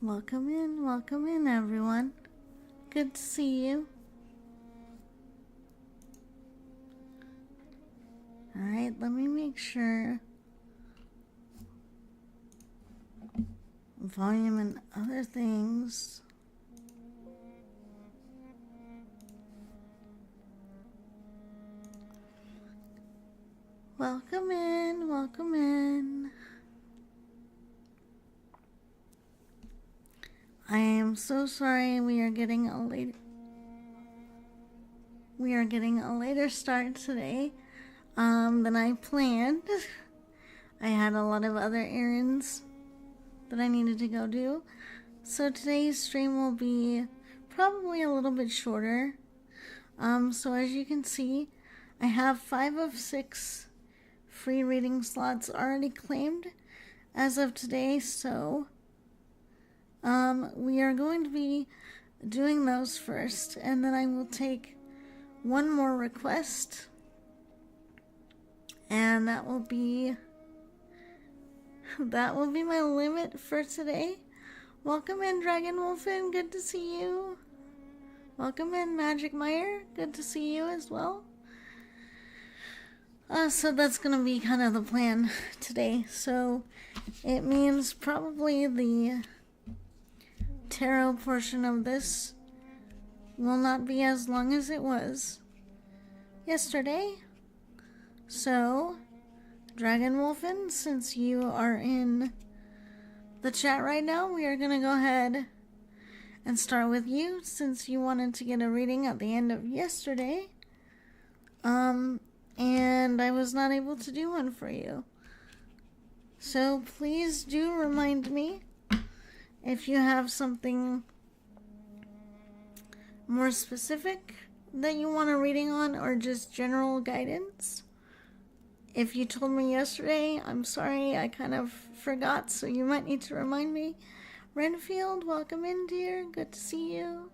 Welcome in, everyone. Good to see you. Alright, let me make sure volume and other things. Welcome in. I am so sorry we are getting a later start today than I planned. I had a lot of other errands that I needed to go do. So today's stream will be probably a little bit shorter. So as you can see, I have 5 of 6 free reading slots already claimed as of today, so we are going to be doing those first, and then I will take one more request, and that will be my limit for today. Welcome in, Dragon Wolfen, good to see you. Welcome in, Magic Meyer, good to see you as well. So that's going to be kind of the plan today. So it means probably the tarot portion of this will not be as long as it was yesterday. So, Dragon Wolfen, since you are in the chat right now, we are going to go ahead and start with you, since you wanted to get a reading at the end of yesterday. And I was not able to do one for you. So please do remind me if you have something more specific that you want a reading on, or just general guidance. If you told me yesterday, I'm sorry, I kind of forgot, so you might need to remind me. Renfield, welcome in, dear. Good to see you.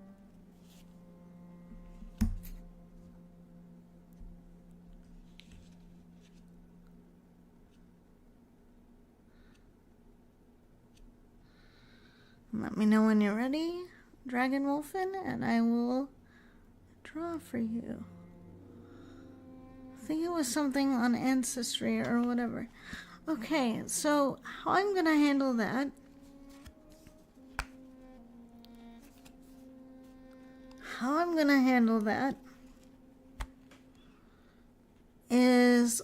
Let me know when you're ready, Dragon Wolfen, and I will draw for you. I think it was something on ancestry or whatever. Okay, so how I'm going to handle that is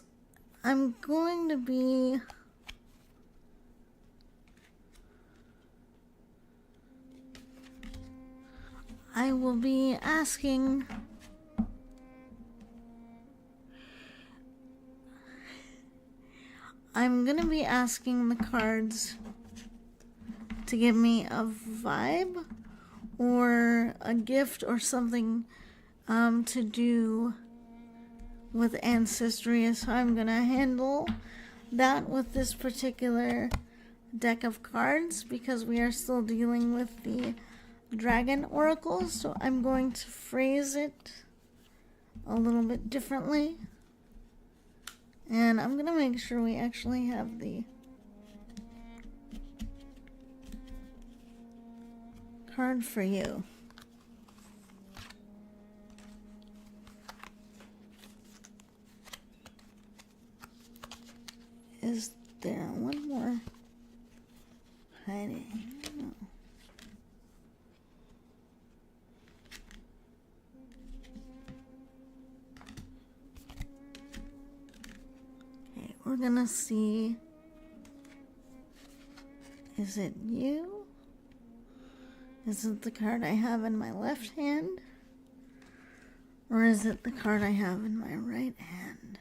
I'm going to be I will be asking I'm going to be asking the cards to give me a vibe or a gift or something to do with ancestry. So I'm going to handle that with this particular deck of cards because we are still dealing with the dragon oracle, so I'm going to phrase it a little bit differently. And I'm going to make sure we actually have the card for you. Is there one more hiding? No. Okay, we're gonna see. Is it you? Is it the card I have in my left hand? Or is it the card I have in my right hand?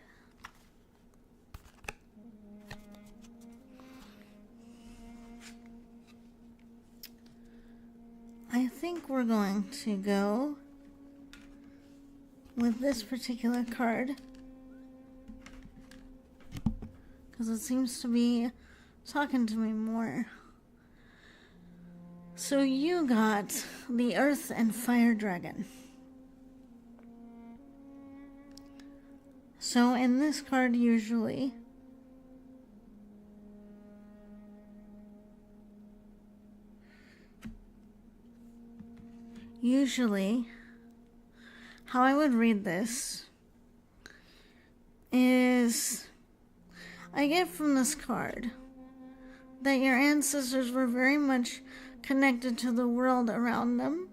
I think we're going to go with this particular card because it seems to be talking to me more. So you got the Earth and Fire Dragon. So in this card usually how I would read this is I get from this card that your ancestors were very much connected to the world around them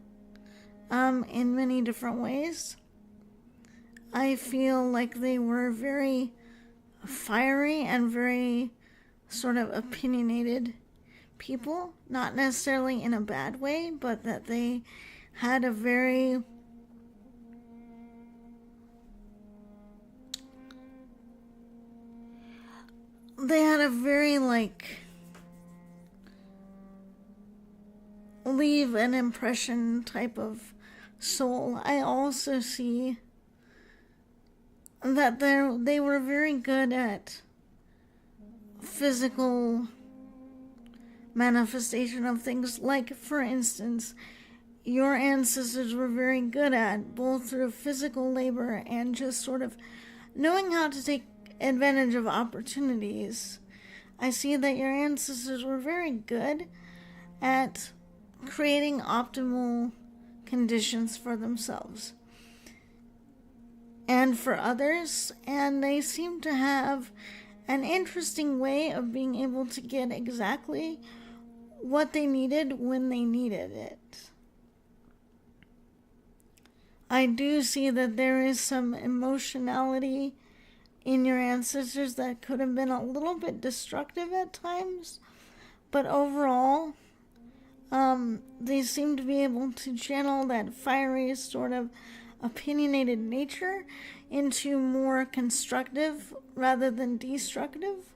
in many different ways. I feel like they were very fiery and very sort of opinionated people, not necessarily in a bad way, but that they had a very like leave an impression type of soul. I also see that they were very good at physical manifestation of things. Like, for instance, your ancestors were very good at both through physical labor and just sort of knowing how to take advantage of opportunities. I see that your ancestors were very good at creating optimal conditions for themselves and for others, and they seem to have an interesting way of being able to get exactly what they needed when they needed it. I do see that there is some emotionality in your ancestors that could have been a little bit destructive at times, but overall, they seem to be able to channel that fiery sort of opinionated nature into more constructive rather than destructive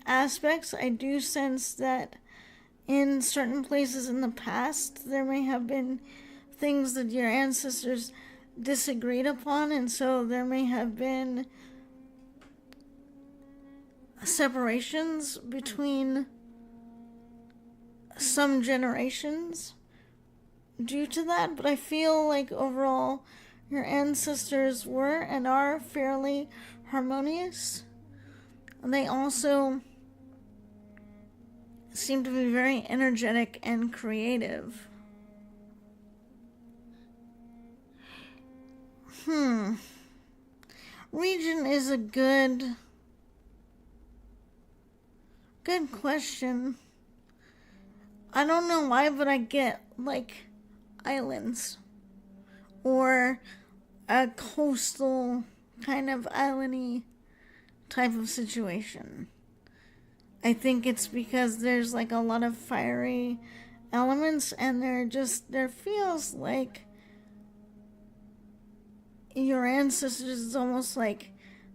aspects. I do sense that in certain places in the past there may have been things that your ancestors disagreed upon, and so there may have been separations between some generations due to that, but I feel like overall your ancestors were and are fairly harmonious. And they also seem to be very energetic and creative. Region is a good question. I don't know why, but I get like islands or a coastal kind of islandy type of situation. I think it's because there's like a lot of fiery elements, and there feels like your ancestors, it's almost like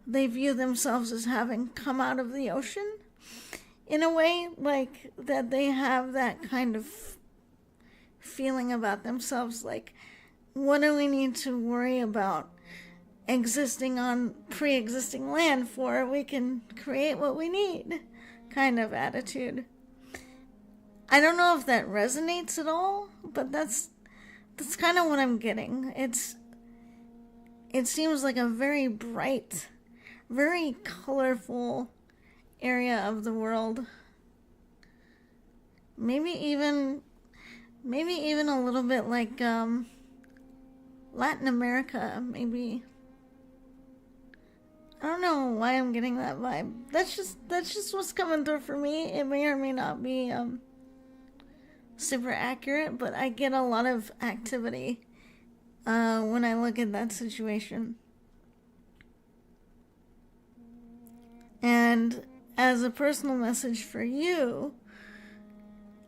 they view themselves as having come out of the ocean in a way, like that they have that kind of feeling about themselves, like, what do we need to worry about existing on pre-existing land for? We can create what we need kind of attitude. I don't know if that resonates at all, but that's kind of what I'm getting. It seems like a very bright, very colorful area of the world. Maybe even a little bit like Latin America, maybe. I don't know why I'm getting that vibe. That's just what's coming through for me. It may or may not be super accurate, but I get a lot of activity when I look at that situation. And as a personal message for you,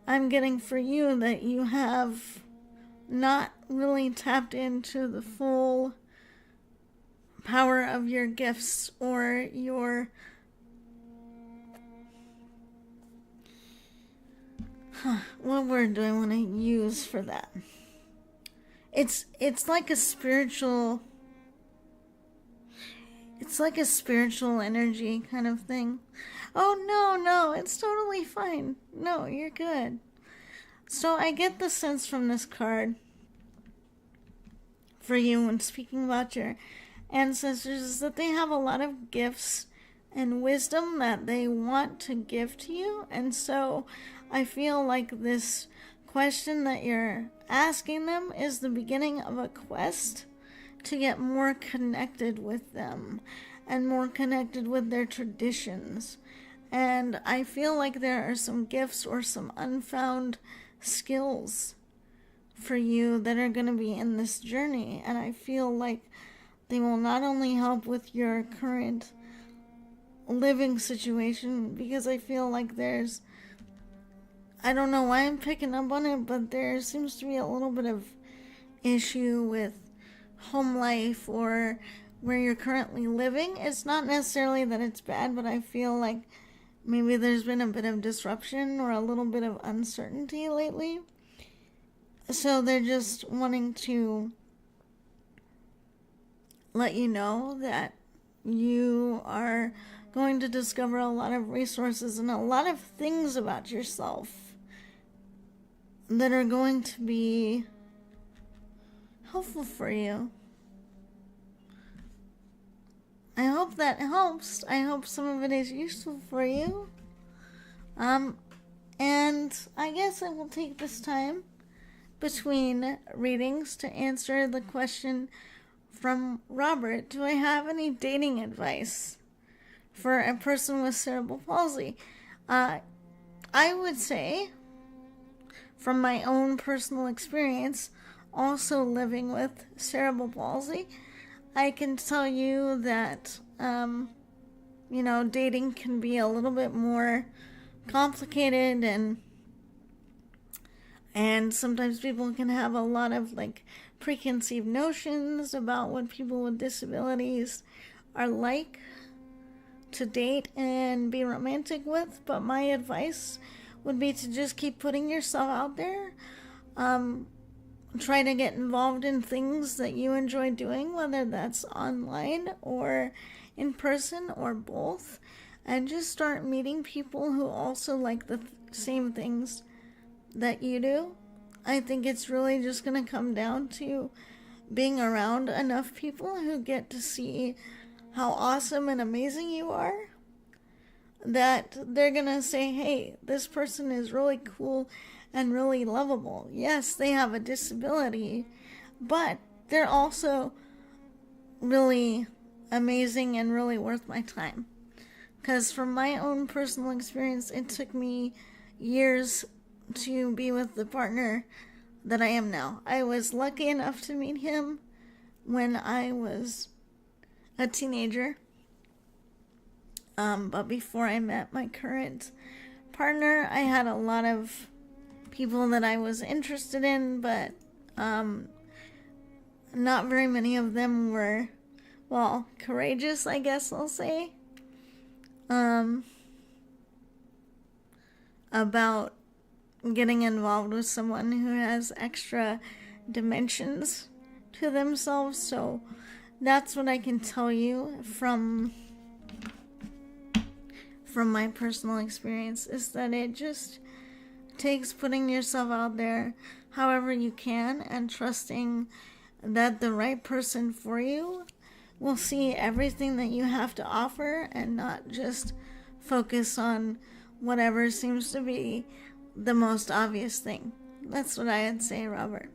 I'm getting for you that you have not really tapped into the full power of your gifts or your what word do I want to use for that? It's like a spiritual energy kind of thing. Oh no, it's totally fine. No, you're good. So I get the sense from this card for you when speaking about your ancestors is that they have a lot of gifts and wisdom that they want to give to you. And so I feel like this question that you're asking them is the beginning of a quest to get more connected with them and more connected with their traditions. And I feel like there are some gifts or some unfound skills for you that are going to be in this journey. And I feel like they will not only help with your current living situation, because I feel like there's, I don't know why I'm picking up on it, but there seems to be a little bit of issue with home life or where you're currently living. It's not necessarily that it's bad, but I feel like maybe there's been a bit of disruption or a little bit of uncertainty lately. So they're just wanting to let you know that you are going to discover a lot of resources and a lot of things about yourself that are going to be helpful for you. I hope that helps. I hope some of it is useful for you. And I guess I will take this time between readings to answer the question from Robert. Do I have any dating advice for a person with cerebral palsy? I would say, from my own personal experience, also living with cerebral palsy, I can tell you that, dating can be a little bit more complicated, and sometimes people can have a lot of preconceived notions about what people with disabilities are like to date and be romantic with. But my advice would be to just keep putting yourself out there. Try to get involved in things that you enjoy doing, whether that's online or in person or both, and just start meeting people who also like the same things that you do. I think it's really just going to come down to being around enough people who get to see how awesome and amazing you are, that they're going to say, hey, this person is really cool and really lovable. Yes, they have a disability, but they're also really amazing and really worth my time. Because from my own personal experience, it took me years to be with the partner that I am now. I was lucky enough to meet him when I was a teenager. But before I met my current partner, I had a lot of people that I was interested in, but not very many of them were, well, courageous, I guess I'll say, about getting involved with someone who has extra dimensions to themselves. So that's what I can tell you from from my personal experience, is that it just takes putting yourself out there however you can and trusting that the right person for you will see everything that you have to offer and not just focus on whatever seems to be the most obvious thing. That's what I'd say, Robert.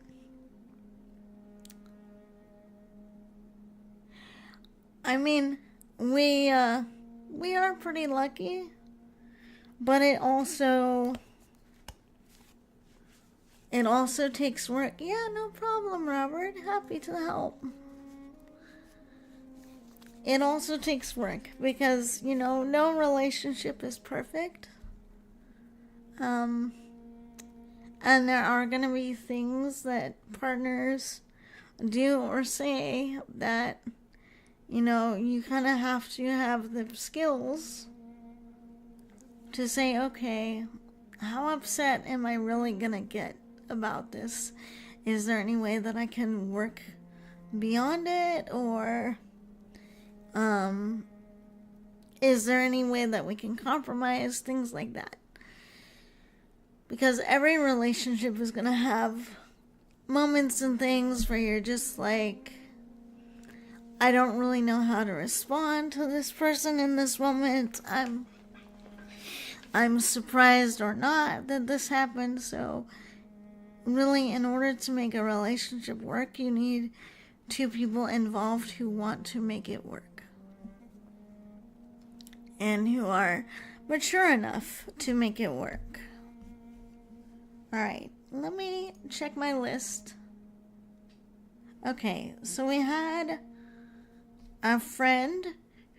I mean, we are pretty lucky, but it also takes work. Yeah, no problem, Robert. Happy to help. It also takes work because, no relationship is perfect. And there are going to be things that partners do or say that, you kind of have to have the skills to say, okay, how upset am I really going to get about this? Is there any way that I can work beyond it? Or is there any way that we can compromise? Things like that. Because every relationship is going to have moments and things where you're just like, I don't really know how to respond to this person in this moment. I'm surprised or not that this happened. So really, in order to make a relationship work, you need two people involved who want to make it work and who are mature enough to make it work. Alright, let me check my list. Okay, so we had a friend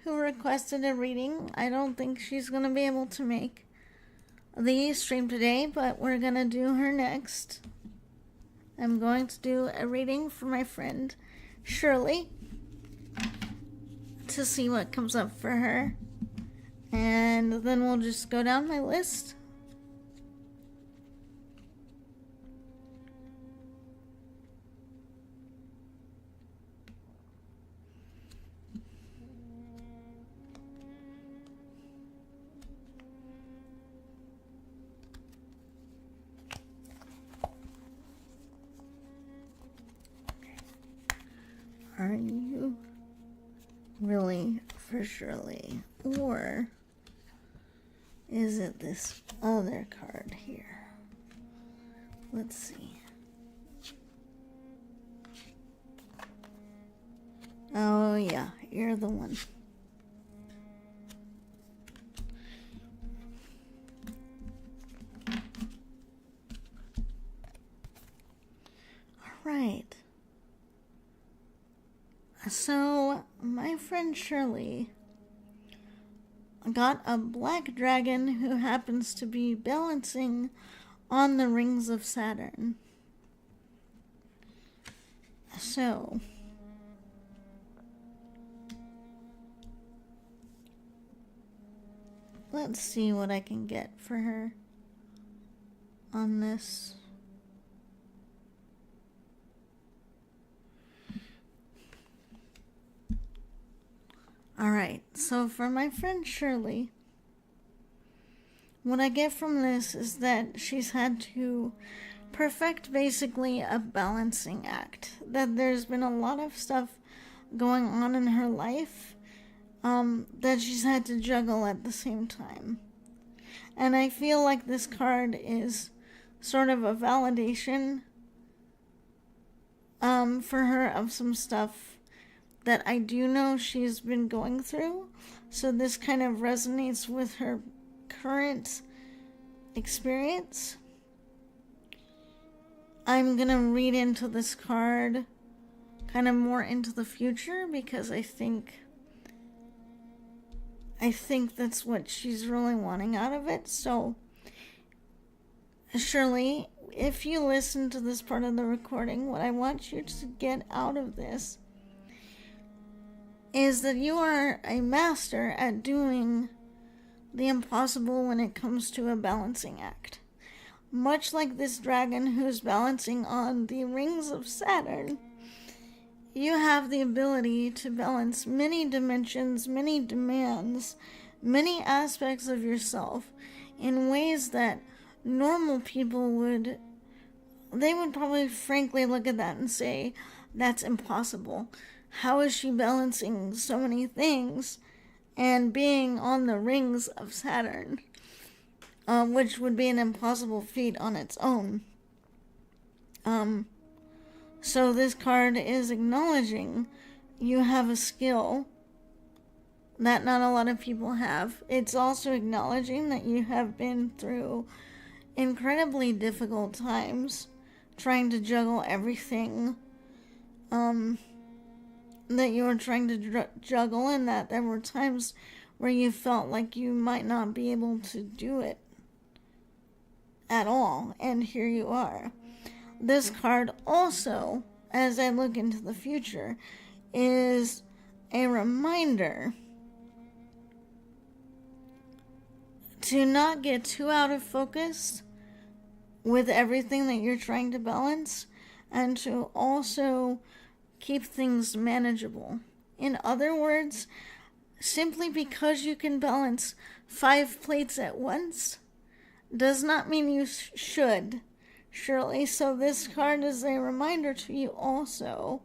who requested a reading. I don't think she's going to be able to make the stream today, but we're going to do her next. I'm going to do a reading for my friend Shirley to see what comes up for her. And then we'll just go down my list. Are you really for Shirley? Or is it this other card here? Let's see. Oh yeah, you're the one. Alright. So, my friend Shirley got a black dragon who happens to be balancing on the rings of Saturn. So, let's see what I can get for her on this. Alright, so for my friend Shirley, what I get from this is that she's had to perfect basically a balancing act. That there's been a lot of stuff going on in her life that she's had to juggle at the same time. And I feel like this card is sort of a validation for her of some stuff that I do know she's been going through. So this kind of resonates with her current experience. I'm gonna read into this card kind of more into the future because I think that's what she's really wanting out of it. So Shirley, if you listen to this part of the recording, what I want you to get out of this is that you are a master at doing the impossible when it comes to a balancing act. Much like this dragon who's balancing on the rings of Saturn, you have the ability to balance many dimensions, many demands, many aspects of yourself in ways that normal people would probably frankly look at that and say, that's impossible. How is she balancing so many things and being on the rings of Saturn? Which would be an impossible feat on its own. So this card is acknowledging you have a skill that not a lot of people have. It's also acknowledging that you have been through incredibly difficult times trying to juggle everything that you were trying to juggle, and that there were times where you felt like you might not be able to do it at all, and here you are. This card also, as I look into the future, is a reminder to not get too out of focus with everything that you're trying to balance, and to also keep things manageable. In other words, simply because you can balance 5 plates at once does not mean you should, surely. So this card is a reminder to you also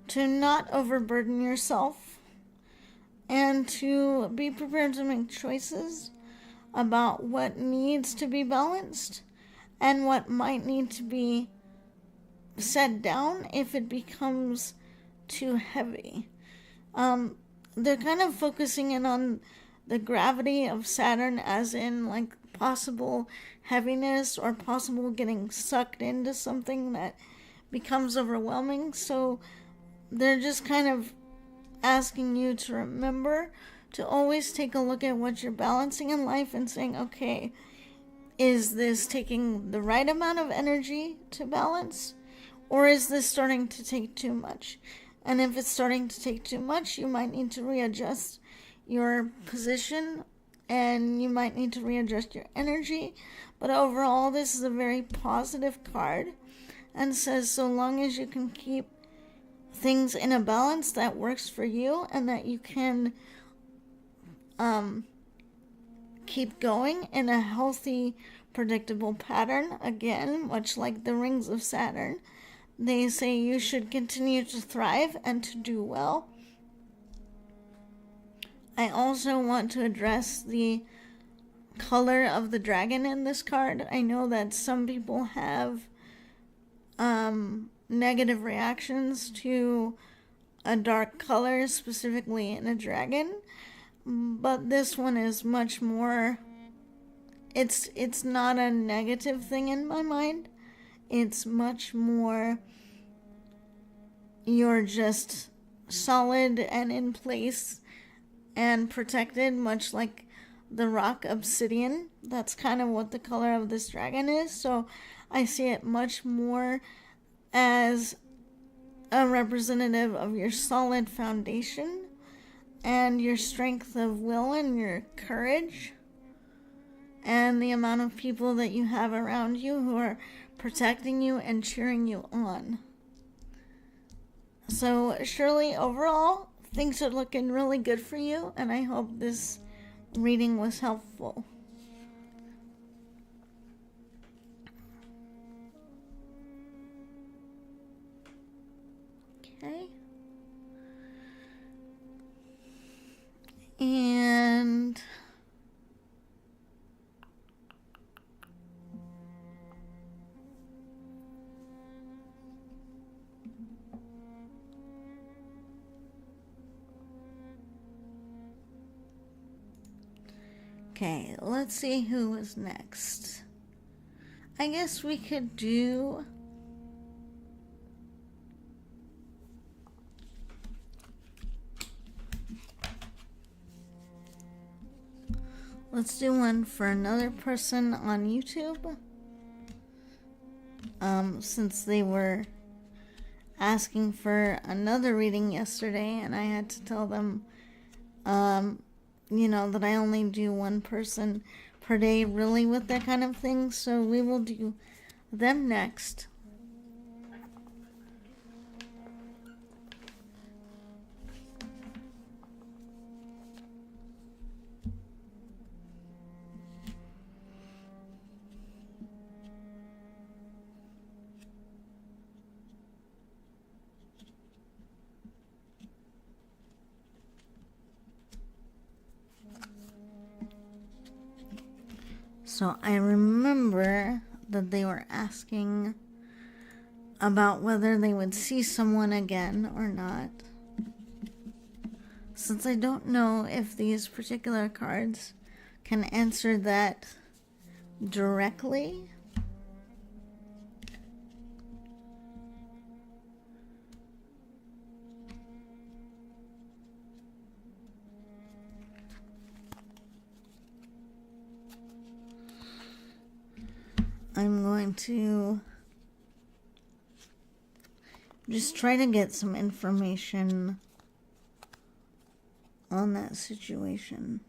to not overburden yourself and to be prepared to make choices about what needs to be balanced and what might need to be set down if it becomes too heavy. They're kind of focusing in on the gravity of Saturn, as in like possible heaviness or possible getting sucked into something that becomes overwhelming. So they're just kind of asking you to remember to always take a look at what you're balancing in life and saying, okay, is this taking the right amount of energy to balance? Or is this starting to take too much? And if it's starting to take too much, you might need to readjust your position and you might need to readjust your energy. But overall, this is a very positive card and says so long as you can keep things in a balance that works for you and that you can keep going in a healthy, predictable pattern, again, much like the rings of Saturn, they say you should continue to thrive and to do well. I also want to address the color of the dragon in this card. I know that some people have negative reactions to a dark color, specifically in a dragon, but this one is much more, it's not a negative thing in my mind. It's much more, you're just solid and in place and protected, much like the rock obsidian. That's kind of what the color of this dragon is. So I see it much more as a representative of your solid foundation and your strength of will and your courage and the amount of people that you have around you who are protecting you and cheering you on. So surely overall, things are looking really good for you, and I hope this reading was helpful. Okay. And okay, let's see who is next. I guess we could do let's do one for another person on YouTube. Since they were asking for another reading yesterday and I had to tell them that I only do one person per day really with that kind of thing, so we will do them next. So I remember that they were asking about whether they would see someone again or not. Since I don't know if these particular cards can answer that directly, I'm going to just try to get some information on that situation.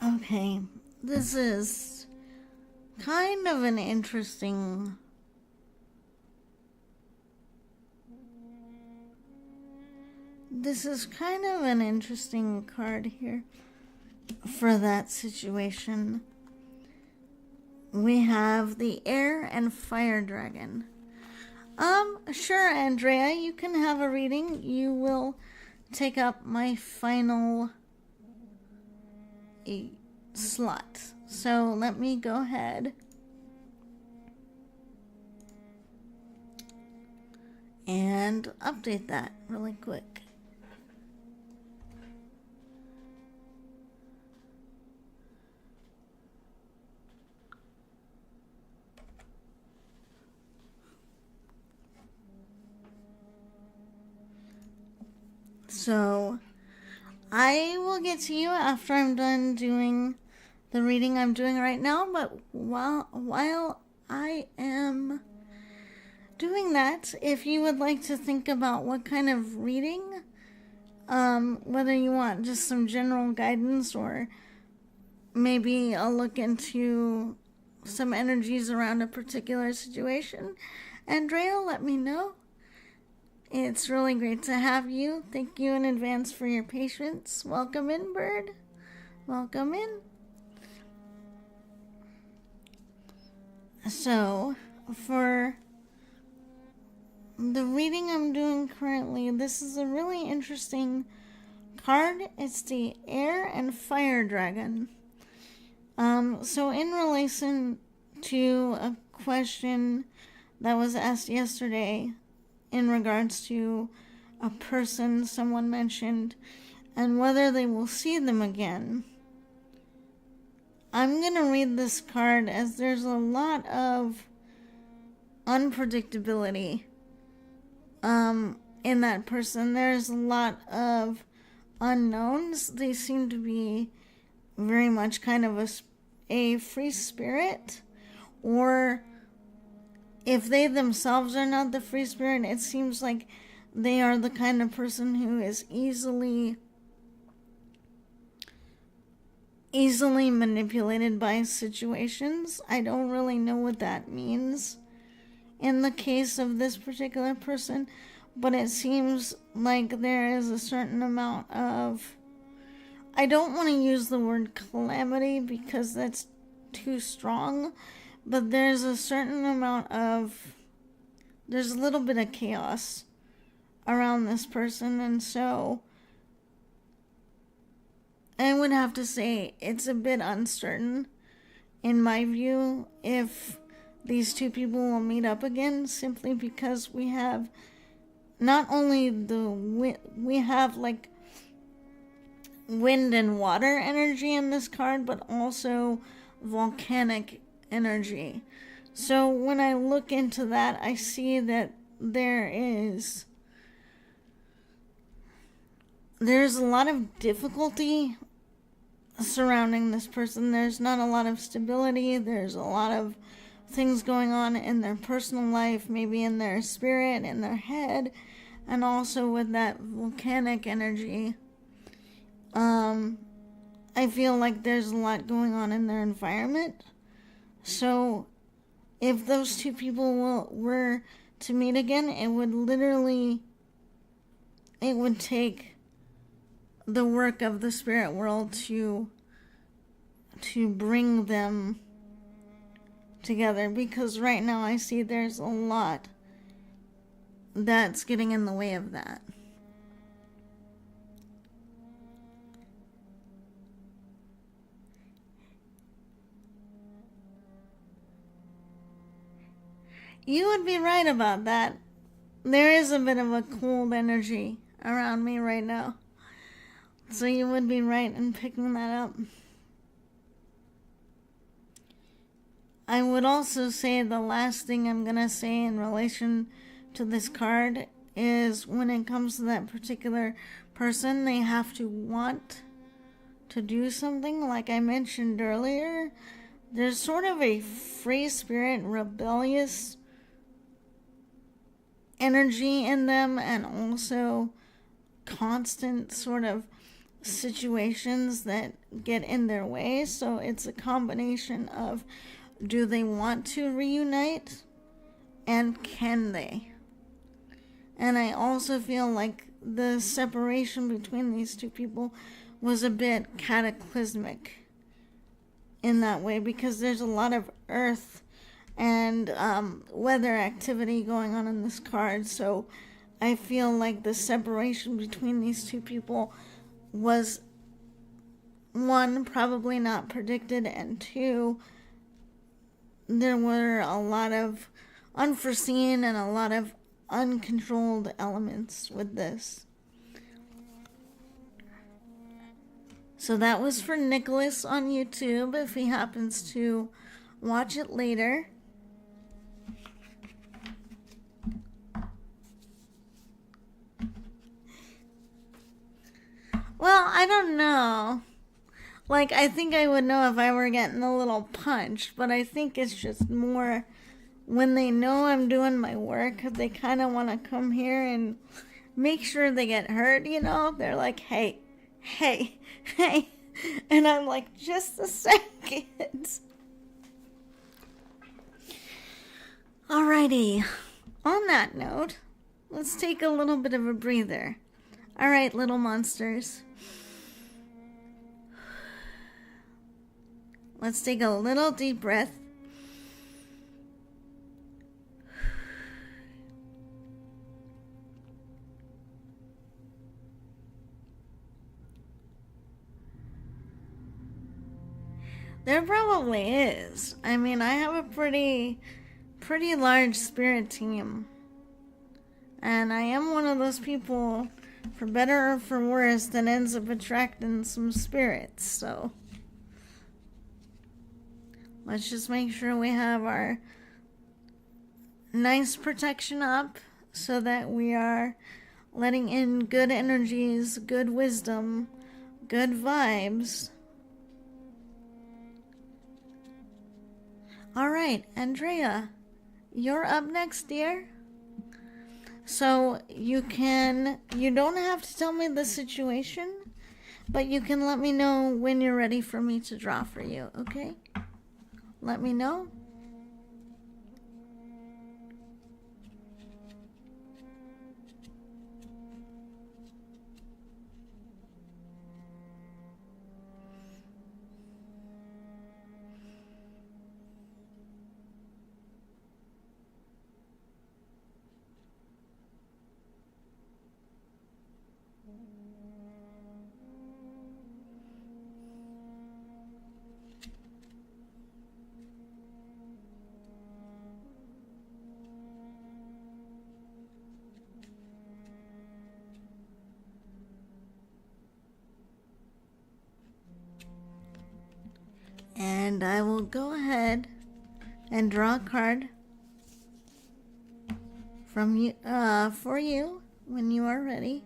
Okay, this is kind of an interesting card here for that situation. We have the Air and Fire Dragon. Sure, Andrea, you can have a reading. You will take up my final slot. So let me go ahead and update that really quick. So I will get to you after I'm done doing the reading I'm doing right now, but while I am doing that, if you would like to think about what kind of reading, whether you want just some general guidance or maybe a look into some energies around a particular situation, Andrea, let me know. It's really great to have you. Thank you in advance for your patience. Welcome in, Bird. Welcome in. So, for the reading I'm doing currently, this is a really interesting card. It's the Air and Fire Dragon. So in relation to a question that was asked yesterday in regards to a person someone mentioned and whether they will see them again, I'm going to read this card as there's a lot of unpredictability in that person. There's a lot of unknowns. They seem to be very much kind of a free spirit, or if they themselves are not the free spirit, it seems like they are the kind of person who is easily manipulated by situations. I don't really know what that means in the case of this particular person, but it seems like there is a certain amount of, I don't want to use the word calamity because that's too strong, but there's a certain amount of, there's a little bit of chaos around this person, and so I would have to say it's a bit uncertain, in my view, if these two people will meet up again, simply because we have not only we have like wind and water energy in this card, but also volcanic energy. So when I look into that, I see that there's a lot of difficulty surrounding this person. There's not a lot of stability. There's a lot of things going on in their personal life, maybe in their spirit, in their head, and also with that volcanic energy. I feel like there's a lot going on in their environment. So if those two people were to meet again, it would take the work of the spirit world to bring them together, because right now I see there's a lot that's getting in the way of that. You would be right about that. There is a bit of a cold energy around me right now. So you would be right in picking that up. I would also say the last thing I'm going to say in relation to this card is when it comes to that particular person, they have to want to do something. Like I mentioned earlier, there's sort of a free spirit, rebellious energy in them, and also constant sort of situations that get in their way. So it's a combination of, do they want to reunite, and can they? And I also feel like the separation between these two people was a bit cataclysmic in that way, because there's a lot of earth and weather activity going on in this card. So I feel like the separation between these two people was, one, probably not predicted, and two, there were a lot of unforeseen and a lot of uncontrolled elements with this. So that was for Nicholas on YouTube, if he happens to watch it later. Well, I don't know. Like, I think I would know if I were getting a little punched, but I think it's just more when they know I'm doing my work, they kind of want to come here and make sure they get hurt, you know? They're like, hey. And I'm like, just a second. Alrighty. On that note, let's take a little bit of a breather. Alright, little monsters. Let's take a little deep breath. There probably is. I mean, I have a pretty large spirit team. And I am one of those people, for better or for worse, that ends up attracting some spirits. So let's just make sure we have our nice protection up so that we are letting in good energies, good wisdom, good vibes. Alright, Andrea, you're up next, dear. So you don't have to tell me the situation, but you can let me know when you're ready for me to draw for you, okay? Let me know. And I will go ahead and draw a card from you for you when you are ready.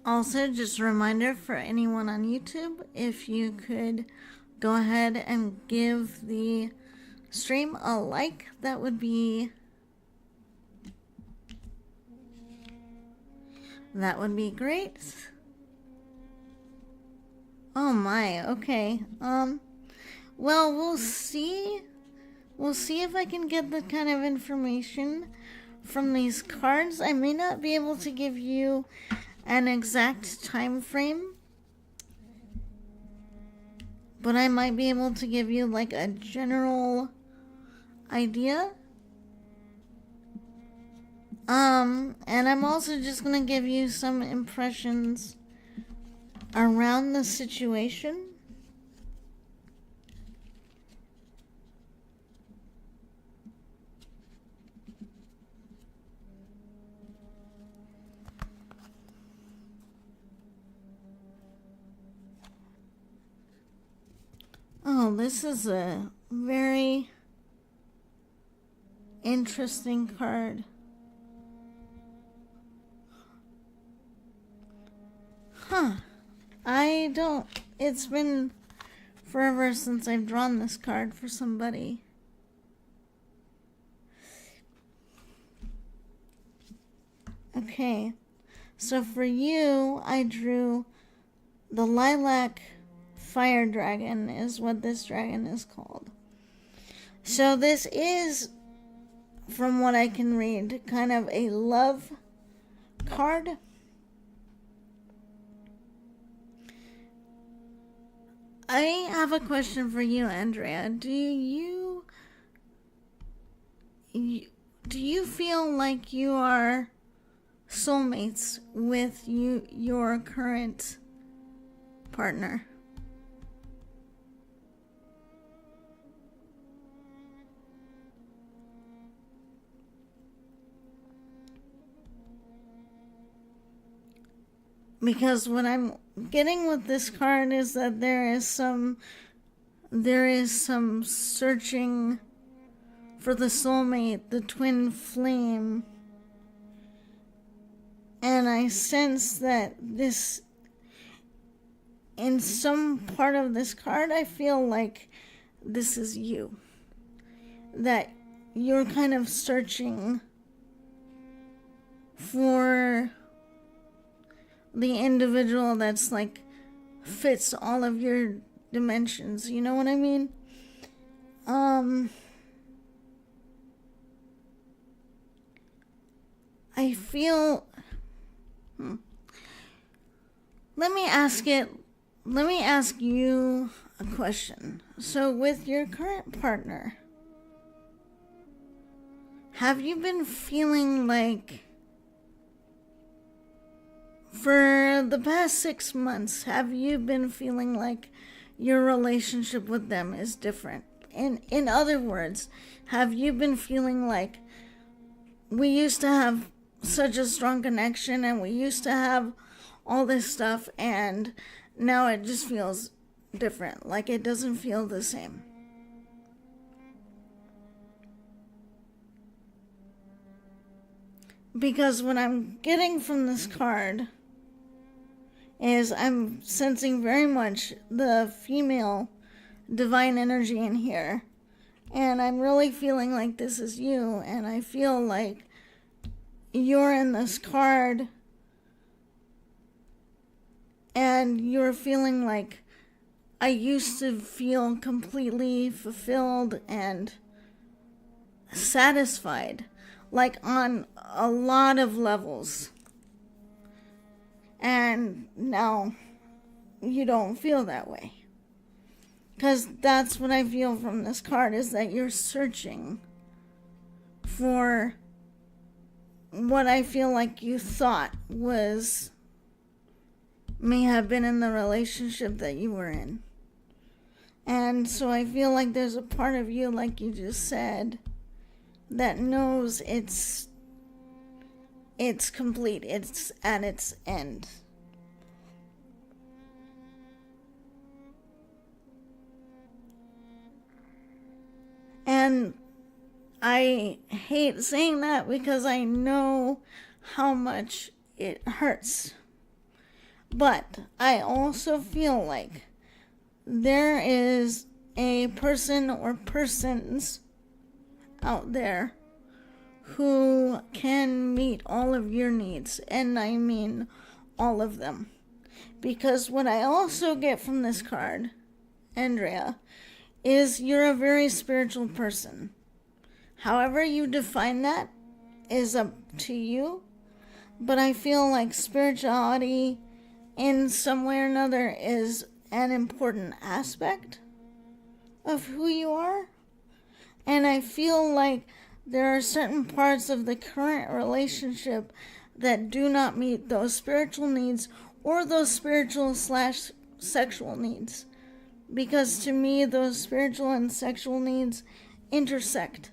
Also, just a reminder for anyone on YouTube, if you could go ahead and give the stream a like, that would be great. Oh my, okay. Well, we'll see. We'll see if I can get the kind of information from these cards. I may not be able to give you an exact time frame, but I might be able to give you like a general idea. And I'm also just gonna give you some impressions around the situation. Oh, this is a very interesting card. It's been forever since I've drawn this card for somebody. Okay, so for you, I drew the Lilac Fire Dragon is what this dragon is called. So this is, from what I can read, kind of a love card. I have a question for you, Andrea. Do you feel like you are soulmates with your current partner? Because what I'm getting with this card is that there is some searching for the soulmate, the twin flame. And I sense that this, in some part of this card, I feel like this is you. That you're kind of searching for the individual that's like fits all of your dimensions. You know what I mean? I feel... Let me ask you a question. So with your current partner, have you been feeling like, for the past 6 months, have you been feeling like your relationship with them is different? In other words, have you been feeling like we used to have such a strong connection and we used to have all this stuff and now it just feels different, like it doesn't feel the same? Because what I'm getting from this card is I'm sensing very much the female divine energy in here. And I'm really feeling like this is you. And I feel like you're in this card and you're feeling like I used to feel completely fulfilled and satisfied, like on a lot of levels. And now you don't feel that way. Because that's what I feel from this card, is that you're searching for what I feel like you thought may have been in the relationship that you were in. And so I feel like there's a part of you, like you just said, that knows it's complete, it's at its end. And I hate saying that because I know how much it hurts. But I also feel like there is a person or persons out there who can meet all of your needs, and I mean all of them. Because what I also get from this card, Andrea, is you're a very spiritual person. However you define that is up to you. But I feel like spirituality in some way or another is an important aspect of who you are. And I feel like there are certain parts of the current relationship that do not meet those spiritual needs or those spiritual/sexual needs. Because to me, those spiritual and sexual needs intersect.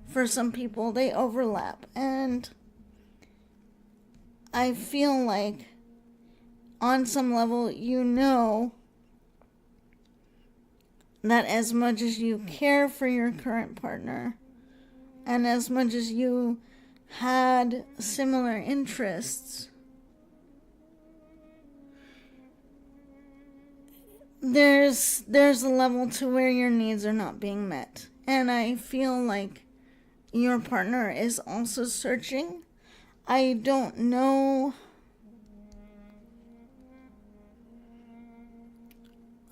For some people, they overlap. And I feel like on some level, you know that as much as you care for your current partner and as much as you had similar interests, there's a level to where your needs are not being met. And I feel like your partner is also searching. I don't know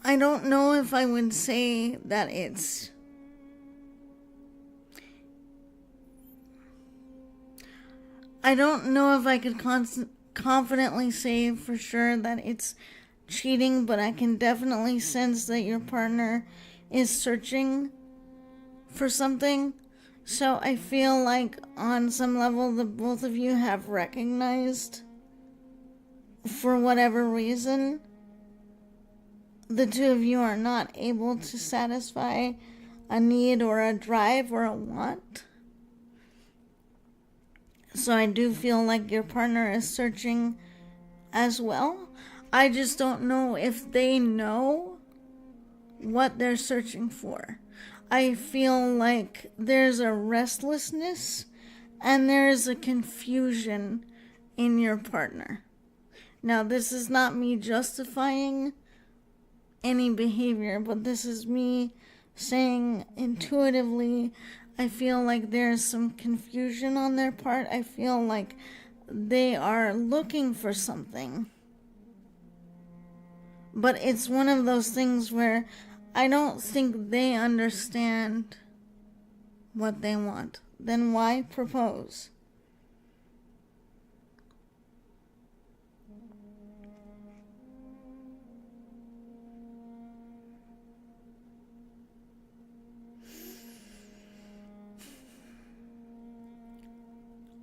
if I would say that it's I don't know if I could confidently say for sure that it's cheating, but I can definitely sense that your partner is searching for something. So I feel like on some level the both of you have recognized, for whatever reason, the two of you are not able to satisfy a need or a drive or a want. So I do feel like your partner is searching as well. I just don't know if they know what they're searching for. I feel like there's a restlessness and there's a confusion in your partner. Now, this is not me justifying any behavior, but this is me saying intuitively, I feel like there's some confusion on their part. I feel like they are looking for something. But it's one of those things where I don't think they understand what they want. Then why propose?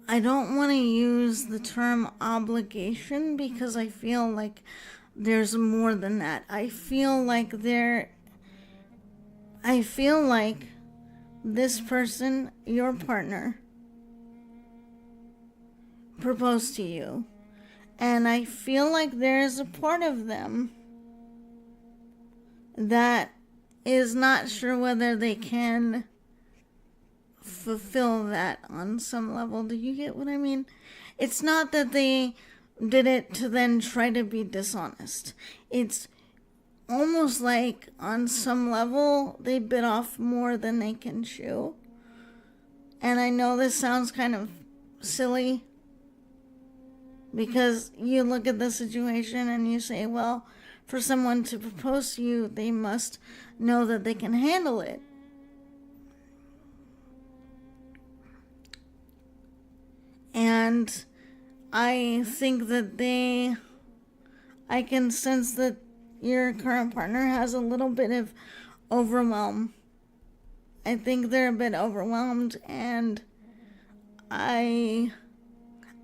I don't want to use the term obligation because I feel like there's more than that. I feel like this person, your partner, proposed to you. And I feel like there's a part of them that is not sure whether they can fulfill that on some level. Do you get what I mean? It's not that they did it to then try to be dishonest. It's almost like on some level they bit off more than they can chew. And I know this sounds kind of silly because you look at the situation and you say, well, for someone to propose to you, they must know that they can handle it. And I think that I can sense that your current partner has a little bit of overwhelm. I think they're a bit overwhelmed, and I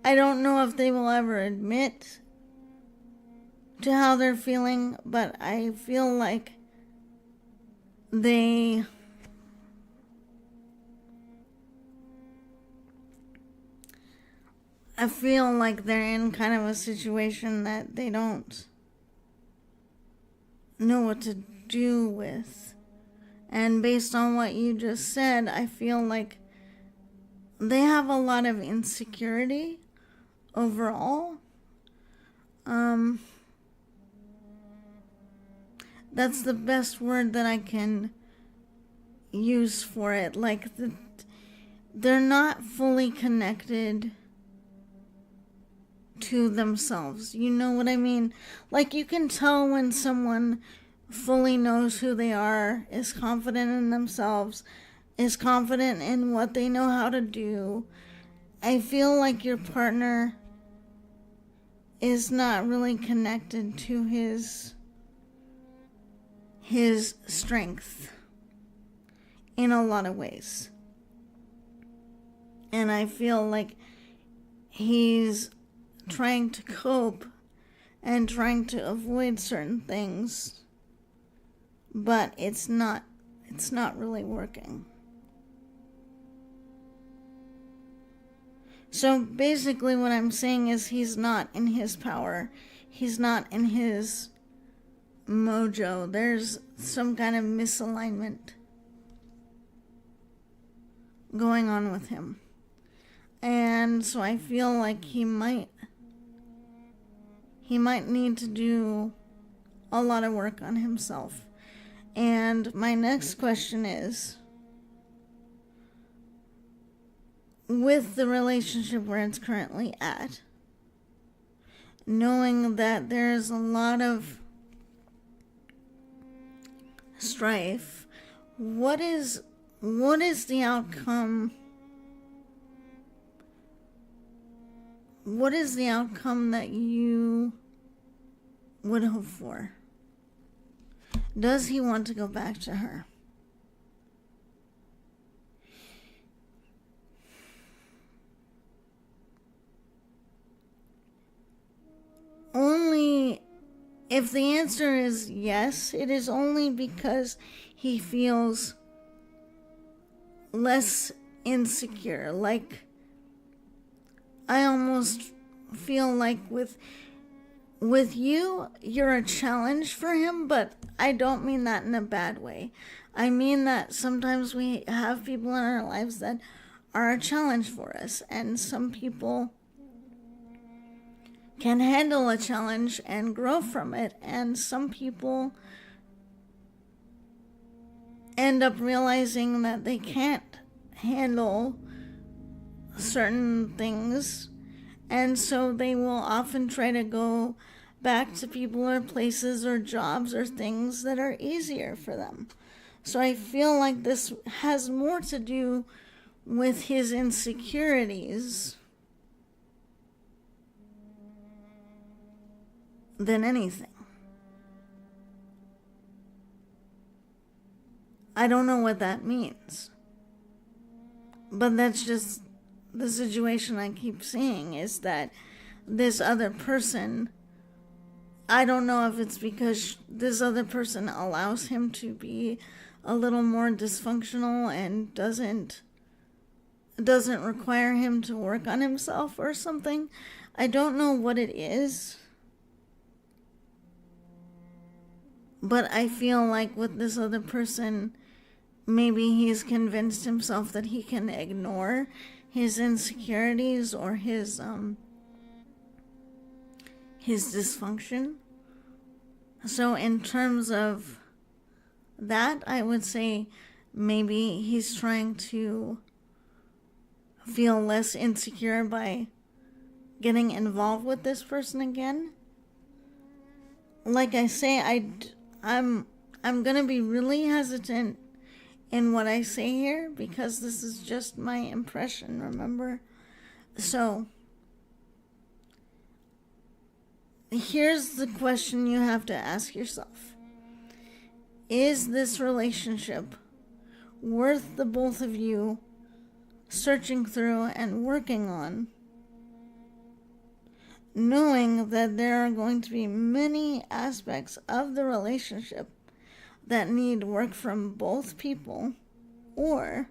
don't know if they will ever admit to how they're feeling, but I feel like I feel like they're in kind of a situation that they don't know what to do with. And based on what you just said, I feel like they have a lot of insecurity overall. That's the best word that I can use for it. Like, they're not fully connected to themselves. You know what I mean? Like, you can tell when someone fully knows who they are, is confident in themselves, is confident in what they know how to do. I feel like your partner is not really connected to his strength in a lot of ways. And I feel like he's trying to cope and trying to avoid certain things, but it's not really working. So basically what I'm saying is he's not in his power. He's not in his mojo. There's some kind of misalignment going on with him. And so I feel like he might need to do a lot of work on himself. And my next question is, with the relationship where it's currently at, knowing that there's a lot of strife, what is the outcome? What is the outcome that you would hope for? Does he want to go back to her? Only if the answer is yes, it is only because he feels less insecure. Like, I almost feel like with you, you're a challenge for him, but I don't mean that in a bad way. I mean that sometimes we have people in our lives that are a challenge for us, and some people can handle a challenge and grow from it, and some people end up realizing that they can't handle certain things, and so they will often try to go back to people or places or jobs or things that are easier for them. So I feel like this has more to do with his insecurities than anything. I don't know what that means, but that's just the situation I keep seeing, is that this other person, I don't know if it's because this other person allows him to be a little more dysfunctional and doesn't require him to work on himself or something. I don't know what it is, but I feel like with this other person, maybe he's convinced himself that he can ignore his insecurities or his dysfunction. So in terms of that, I would say maybe he's trying to feel less insecure by getting involved with this person again. Like I say, I'm gonna be really hesitant in what I say here, because this is just my impression, remember? So here's the question you have to ask yourself. Is this relationship worth the both of you searching through and working on, knowing that there are going to be many aspects of the relationship that need work from both people? Or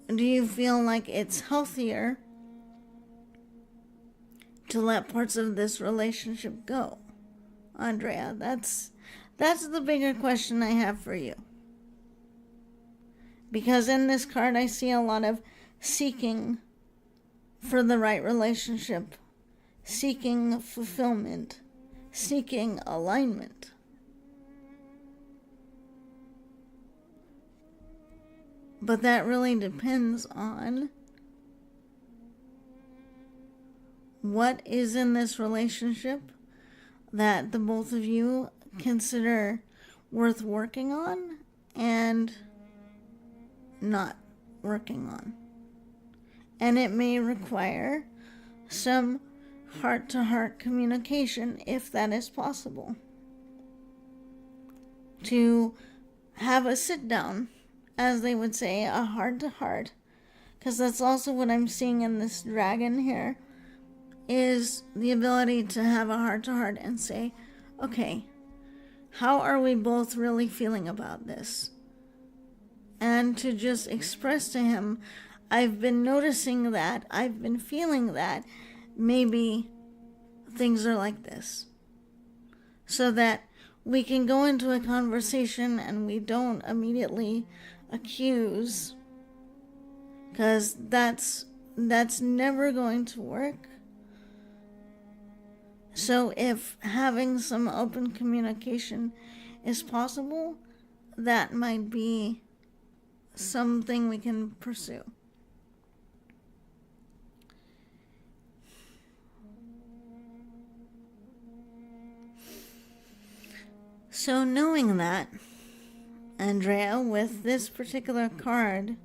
do you feel like it's healthier to let parts of this relationship go? Andrea, that's the bigger question I have for you. Because in this card I see a lot of seeking for the right relationship, seeking fulfillment, seeking alignment. But that really depends on what is in this relationship that the both of you consider worth working on and not working on. And it may require some heart-to-heart communication, if that is possible, to have a sit-down, as they would say, a heart-to-heart, because that's also what I'm seeing in this dragon here, is the ability to have a heart-to-heart and say, okay, how are we both really feeling about this? And to just express to him, I've been noticing that, I've been feeling that, maybe things are like this. So that we can go into a conversation and we don't immediately accuse, because that's never going to work. So if having some open communication is possible, that might be something we can pursue. So knowing that, Andrea, with this particular card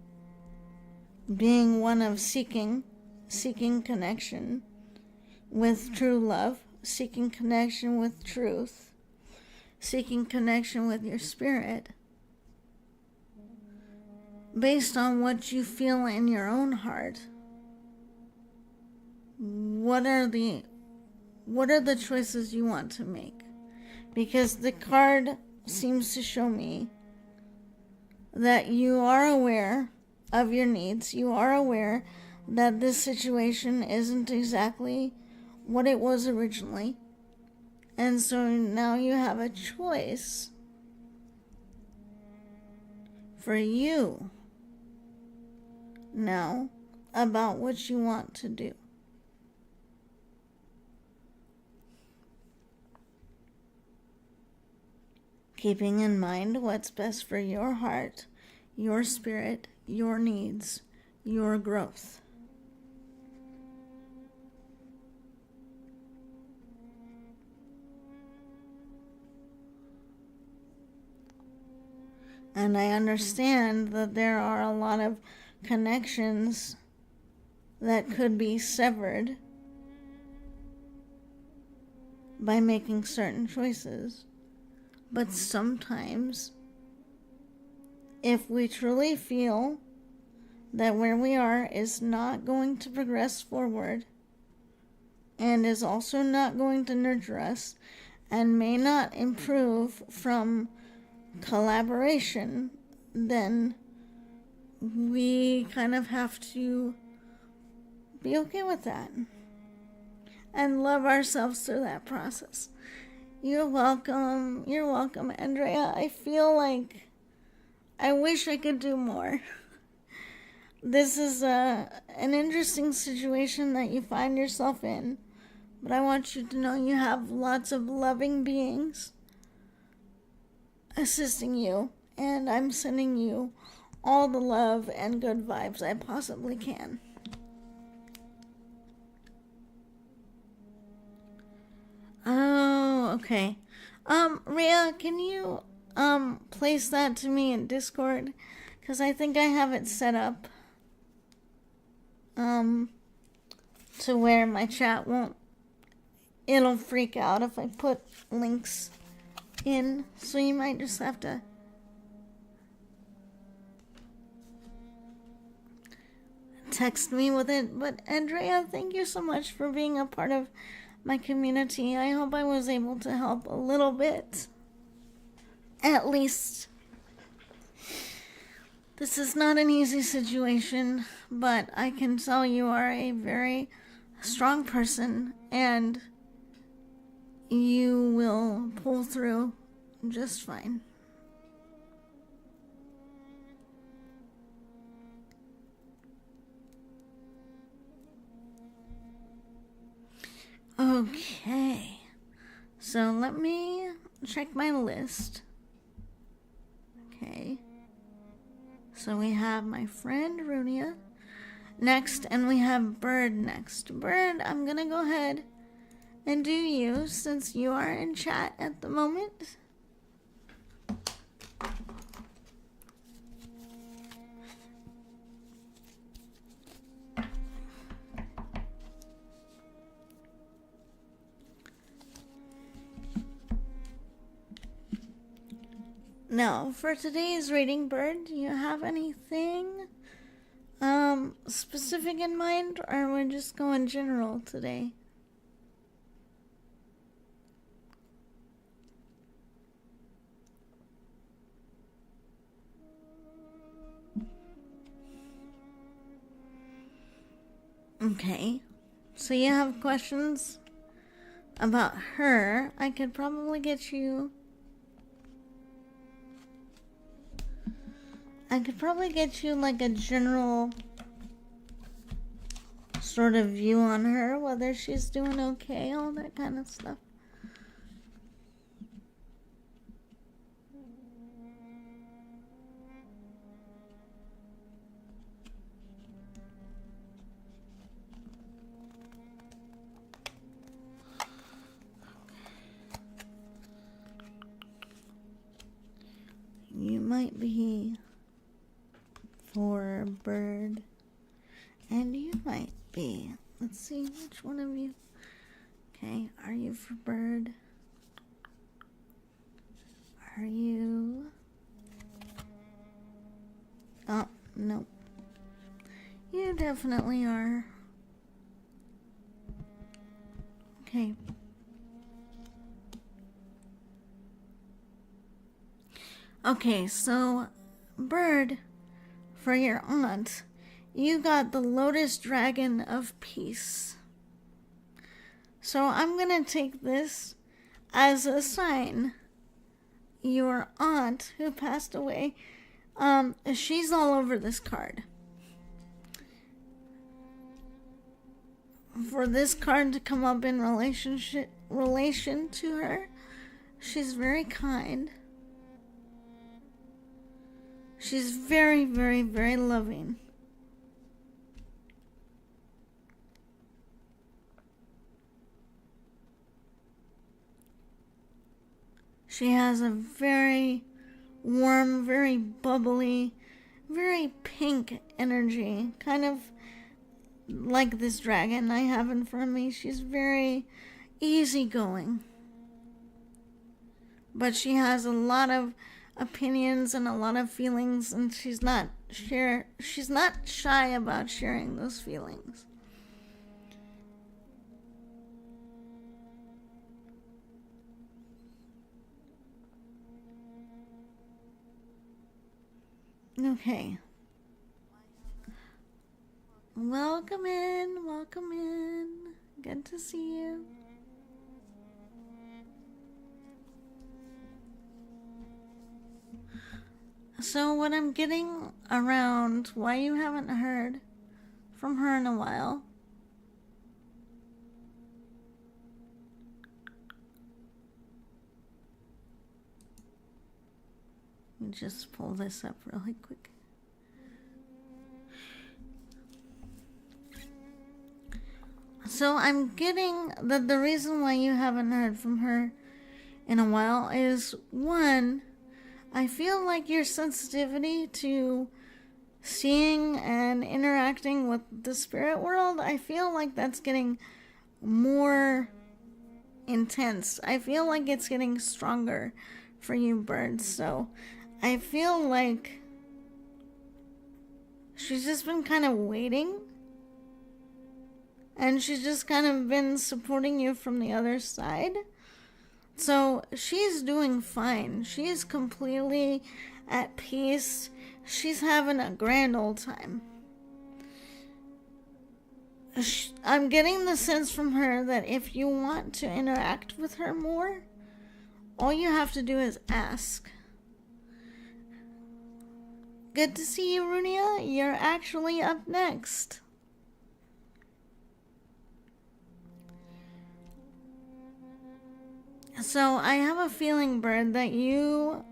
being one of seeking connection with true love, seeking connection with truth, seeking connection with your spirit, based on what you feel in your own heart, what are the choices you want to make? Because the card seems to show me that you are aware of your needs. You are aware that this situation isn't exactly what it was originally. And so now you have a choice for you now about what you want to do. Keeping in mind what's best for your heart, your spirit, your needs, your growth. And I understand that there are a lot of connections that could be severed by making certain choices. But sometimes, if we truly feel that where we are is not going to progress forward and is also not going to nurture us and may not improve from collaboration, then we kind of have to be okay with that and love ourselves through that process. You're welcome, Andrea. I feel like I wish I could do more. This is an interesting situation that you find yourself in, but I want you to know you have lots of loving beings assisting you, and I'm sending you all the love and good vibes I possibly can. Oh, okay. Rhea, can you place that to me in Discord? Because I think I have it set up to where my chat it'll freak out if I put links in, so you might just have to text me with it. But Andrea, thank you so much for being a part of my community. I hope I was able to help a little bit. At least. This is not an easy situation, but I can tell you are a very strong person and you will pull through just fine. Okay, so let me check my list. Okay, so we have my friend Runia, next, and we have Bird next. Bird, I'm gonna go ahead and do you since you are in chat at the moment. Now, for today's reading, Bird, do you have anything specific in mind, or we're just going general today? Okay, so you have questions about her. I could probably get you like a general sort of view on her, whether she's doing okay, all that kind of stuff. You might be for Bird, and you might be. Let's see which one of you. Okay, are you for Bird? Are you? Oh, no. You definitely are. Okay. Okay, so Bird, for your aunt, you got the Lotus Dragon of Peace. So I'm going to take this as a sign. Your aunt who passed away, she's all over this card. For this card to come up in relation to her, she's very kind. She's very, very, very loving. She has a very warm, very bubbly, very pink energy. Kind of like this dragon I have in front of me. She's very easygoing. But she has a lot of opinions and a lot of feelings, and she's not shy about sharing those feelings. Okay. Welcome in. Good to see you. So what I'm getting around why you haven't heard from her in a while. Let me just pull this up really quick. So I'm getting that the reason why you haven't heard from her in a while is, one, I feel like your sensitivity to seeing and interacting with the spirit world, I feel like that's getting more intense. I feel like it's getting stronger for you, Birds. So I feel like she's just been kind of waiting. And she's just kind of been supporting you from the other side. So she's doing fine. She's completely at peace. She's having a grand old time. I'm getting the sense from her that if you want to interact with her more, all you have to do is ask. Good to see you, Runia. You're actually up next. So I have a feeling, Bird, that you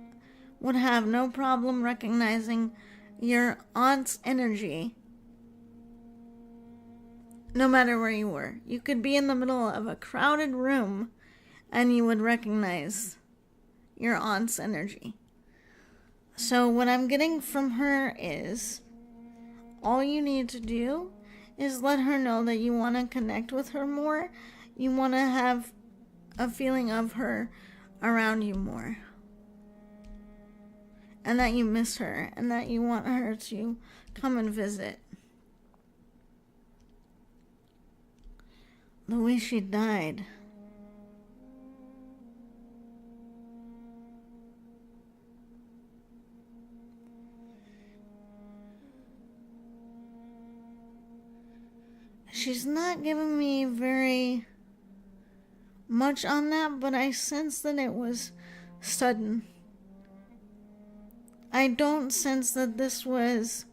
would have no problem recognizing your aunt's energy no matter where you were. You could be in the middle of a crowded room and you would recognize your aunt's energy. So what I'm getting from her is all you need to do is let her know that you want to connect with her more. You want to have a feeling of her around you more. And that you miss her and that you want her to come and visit. The way she died. She's not giving me very much on that, but I sense that it was sudden. I don't sense that this was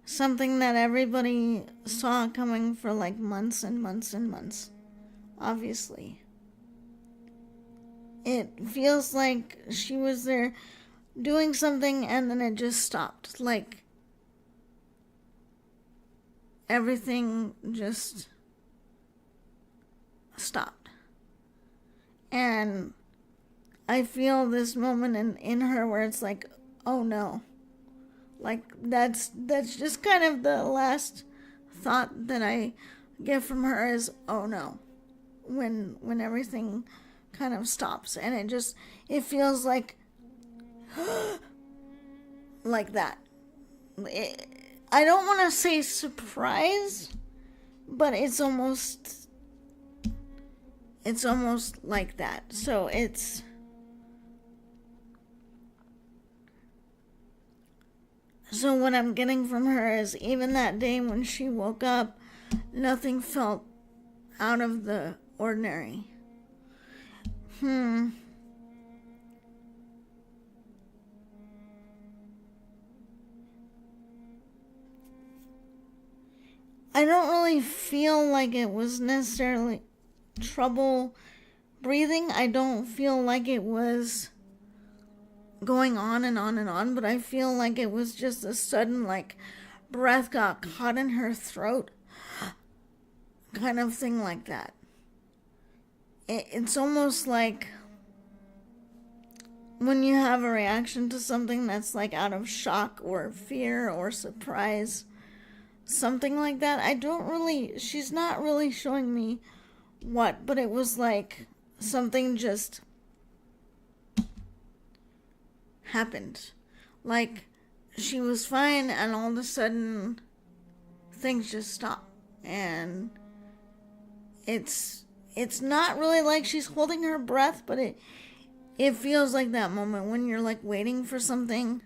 something that everybody saw coming for like months and months and months. Obviously. It feels like she was there doing something and then it just stopped. Like everything just stopped. And I feel this moment in her where it's like, oh no. Like that's just kind of the last thought that I get from her is, oh no. When everything kind of stops and it feels like like that. I don't want to say surprise, but it's almost like that. So so what I'm getting from her is even that day when she woke up, nothing felt out of the ordinary. I don't really feel like it was necessarily trouble breathing. I don't feel like it was going on and on and on, but I feel like it was just a sudden, like, breath got caught in her throat kind of thing like that. It's almost like when you have a reaction to something that's like out of shock or fear or surprise, something like that. She's not really showing me what, but it was like something just happened. Like she was fine and all of a sudden things just stopped. And it's not really like she's holding her breath, but it feels like that moment when you're like waiting for something.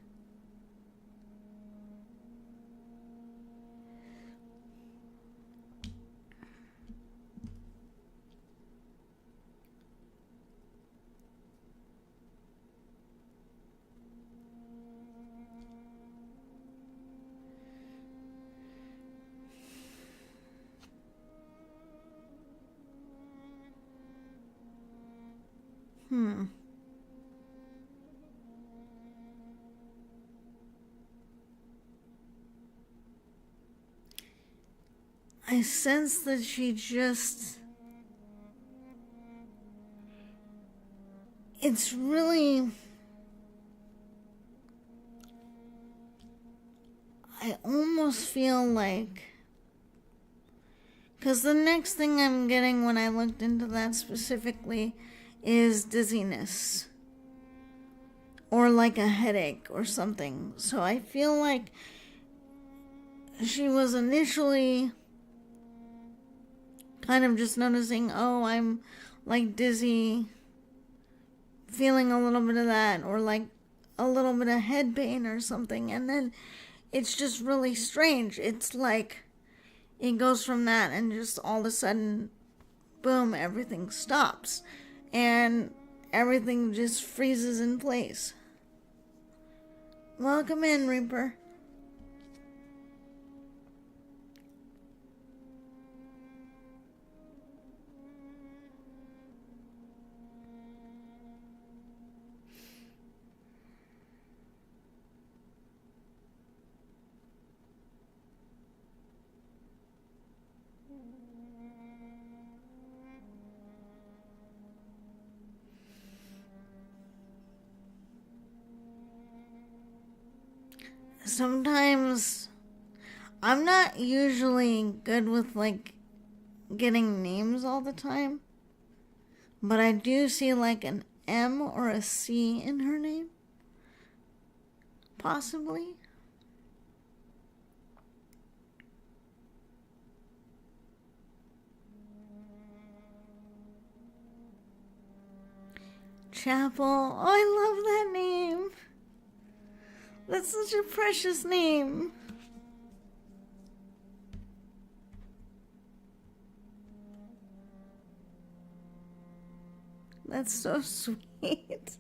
I sense that she just... It's really... I almost feel like... Because the next thing I'm getting when I looked into that specifically is dizziness. Or like a headache or something. So I feel like she was initially kind of just noticing, oh, I'm like dizzy, feeling a little bit of that, or like a little bit of head pain or something. And then it's just really strange. It's like it goes from that and just all of a sudden, boom, everything stops. And everything just freezes in place. Welcome in, Reaper. sometimes I'm not usually good with like getting names all the time, but I do see like an M or a C in her name, possibly. Chapel. Oh, I love that name. That's such a precious name. That's so sweet.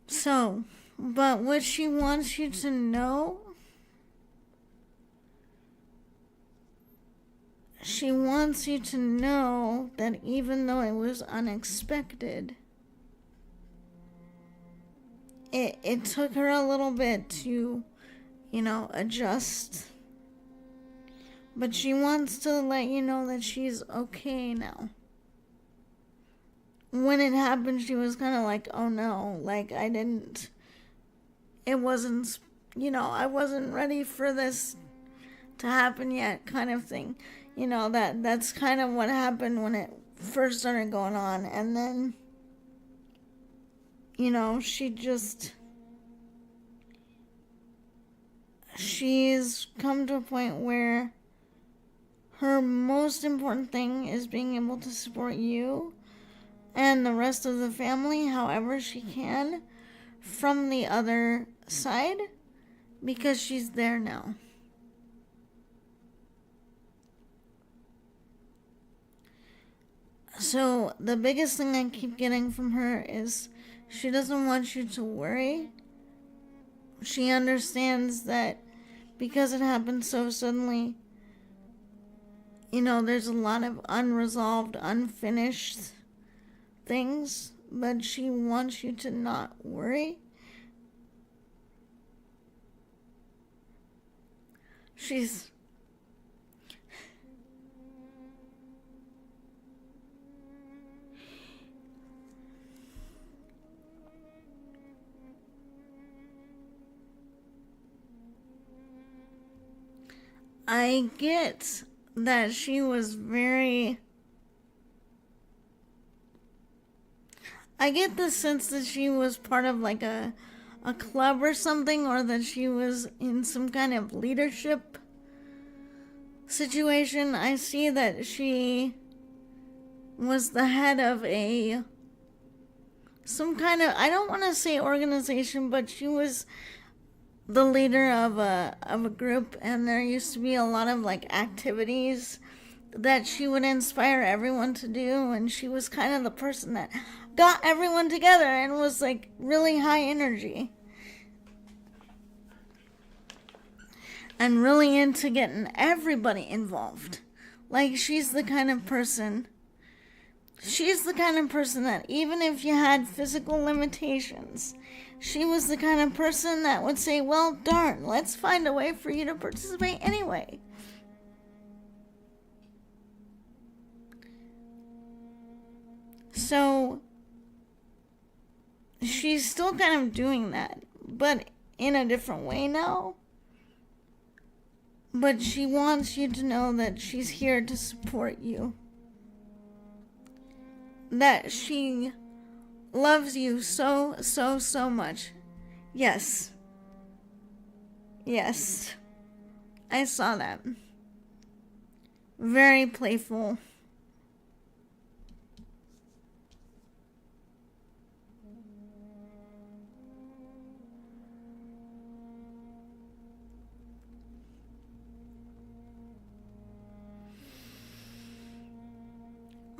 So, but what she wants you to know, she wants you to know that even though it was unexpected, it took her a little bit to, adjust. But she wants to let you know that she's okay now. When it happened, she was kind of like, oh no, like it wasn't, I wasn't ready for this to happen yet, kind of thing. That's kind of what happened when it first started going on. And then, she's come to a point where her most important thing is being able to support you and the rest of the family however she can from the other side, because she's there now. So the biggest thing I keep getting from her is she doesn't want you to worry. She understands that because it happened so suddenly, there's a lot of unresolved, unfinished things, but she wants you to not worry. I get that she was I get the sense that she was part of like a club or something, or that she was in some kind of leadership situation. I see that she was the head of some kind of, I don't want to say organization, but she was the leader of a group, and there used to be a lot of like activities that she would inspire everyone to do, and she was kind of the person that got everyone together and was like really high energy and really into getting everybody involved. Like she's the kind of person that even if you had physical limitations, she was the kind of person that would say, well, darn, let's find a way for you to participate anyway. So she's still kind of doing that, but in a different way now. But she wants you to know that she's here to support you. That she loves you so, so, so much. Yes. Yes. I saw that. Very playful.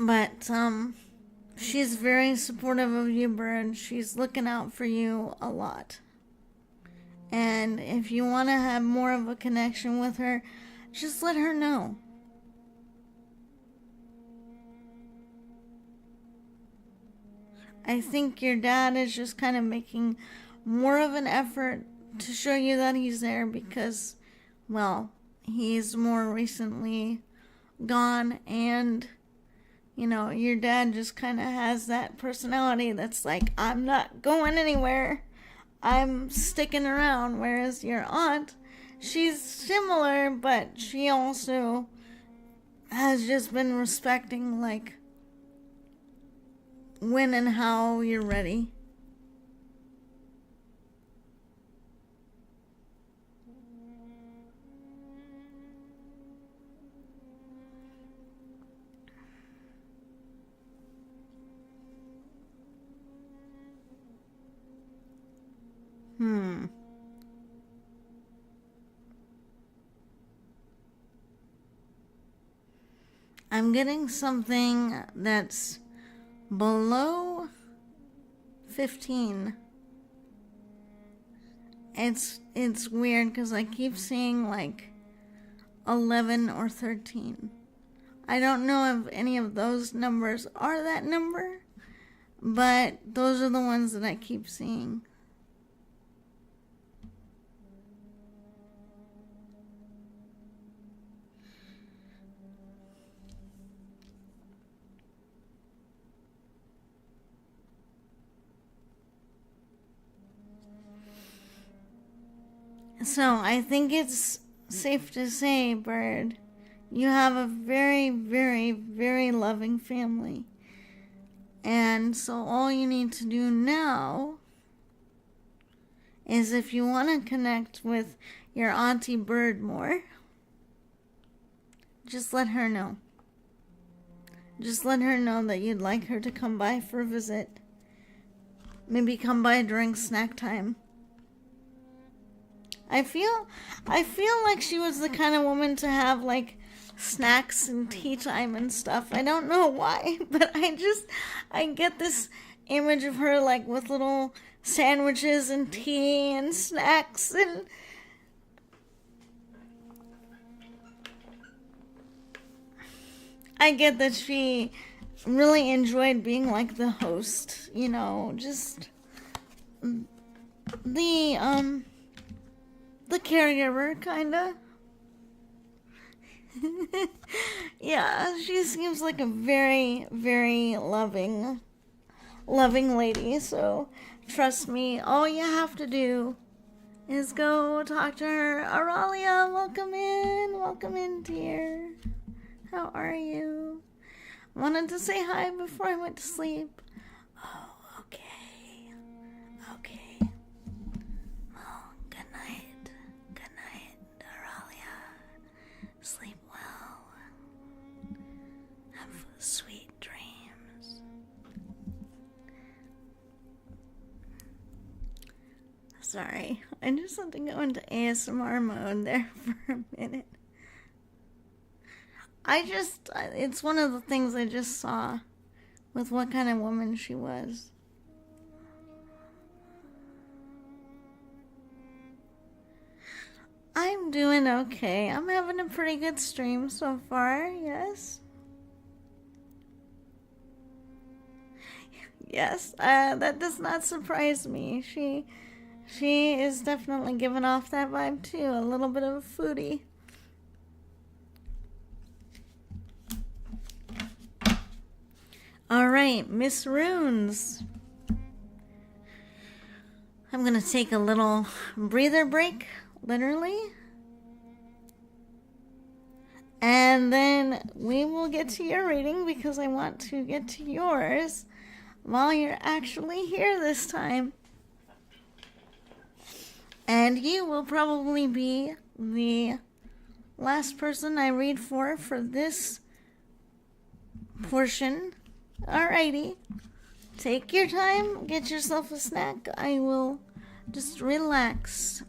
But, she's very supportive of you, Bird. She's looking out for you a lot. And if you want to have more of a connection with her, just let her know. I think your dad is just kind of making more of an effort to show you that he's there because, well, he's more recently gone, and your dad just kind of has that personality that's like, I'm not going anywhere. I'm sticking around. Whereas your aunt, she's similar, but she also has just been respecting, like, when and how you're ready. I'm getting something that's below 15. It's weird because I keep seeing like 11 or 13. I don't know if any of those numbers are that number, but those are the ones that I keep seeing. So I think it's safe to say, Bird, you have a very, very, very loving family. And so all you need to do now is, if you want to connect with your Auntie Bird more, just let her know. Just let her know that you'd like her to come by for a visit. Maybe come by during snack time. I feel like she was the kind of woman to have like snacks and tea time and stuff. I don't know why, but I get this image of her like with little sandwiches and tea and snacks, and I get that she really enjoyed being like the host, just the caregiver, kinda. Yeah, she seems like a very, very loving lady, so trust me, all you have to do is go talk to her. Aralia, welcome in, dear. How are you? Wanted to say hi before I went to sleep. Oh, okay. Oh, good night, Aralia. Sleep well. Have sweet dreams. Sorry, I just had to go into ASMR mode there for a minute. It's one of the things I just saw with what kind of woman she was. I'm doing okay. I'm having a pretty good stream so far, yes. Yes, that does not surprise me. She is definitely giving off that vibe too, a little bit of a foodie. Alright, Miss Runes. I'm gonna take a little breather break, literally. And then we will get to your reading because I want to get to yours while you're actually here this time. And you will probably be the last person I read for this portion. Alrighty. Take your time, get yourself a snack. I will just relax.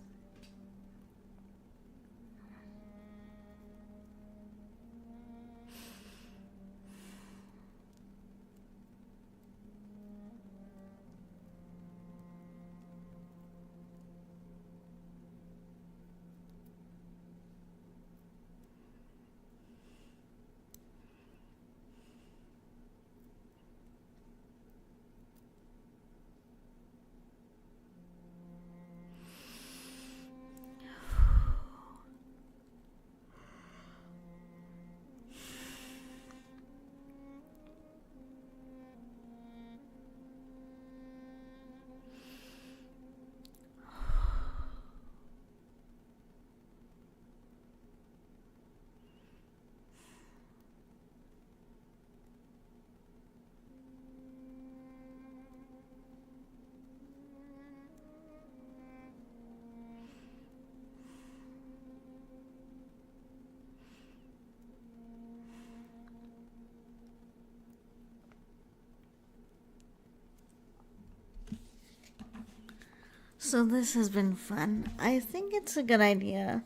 So this has been fun. I think it's a good idea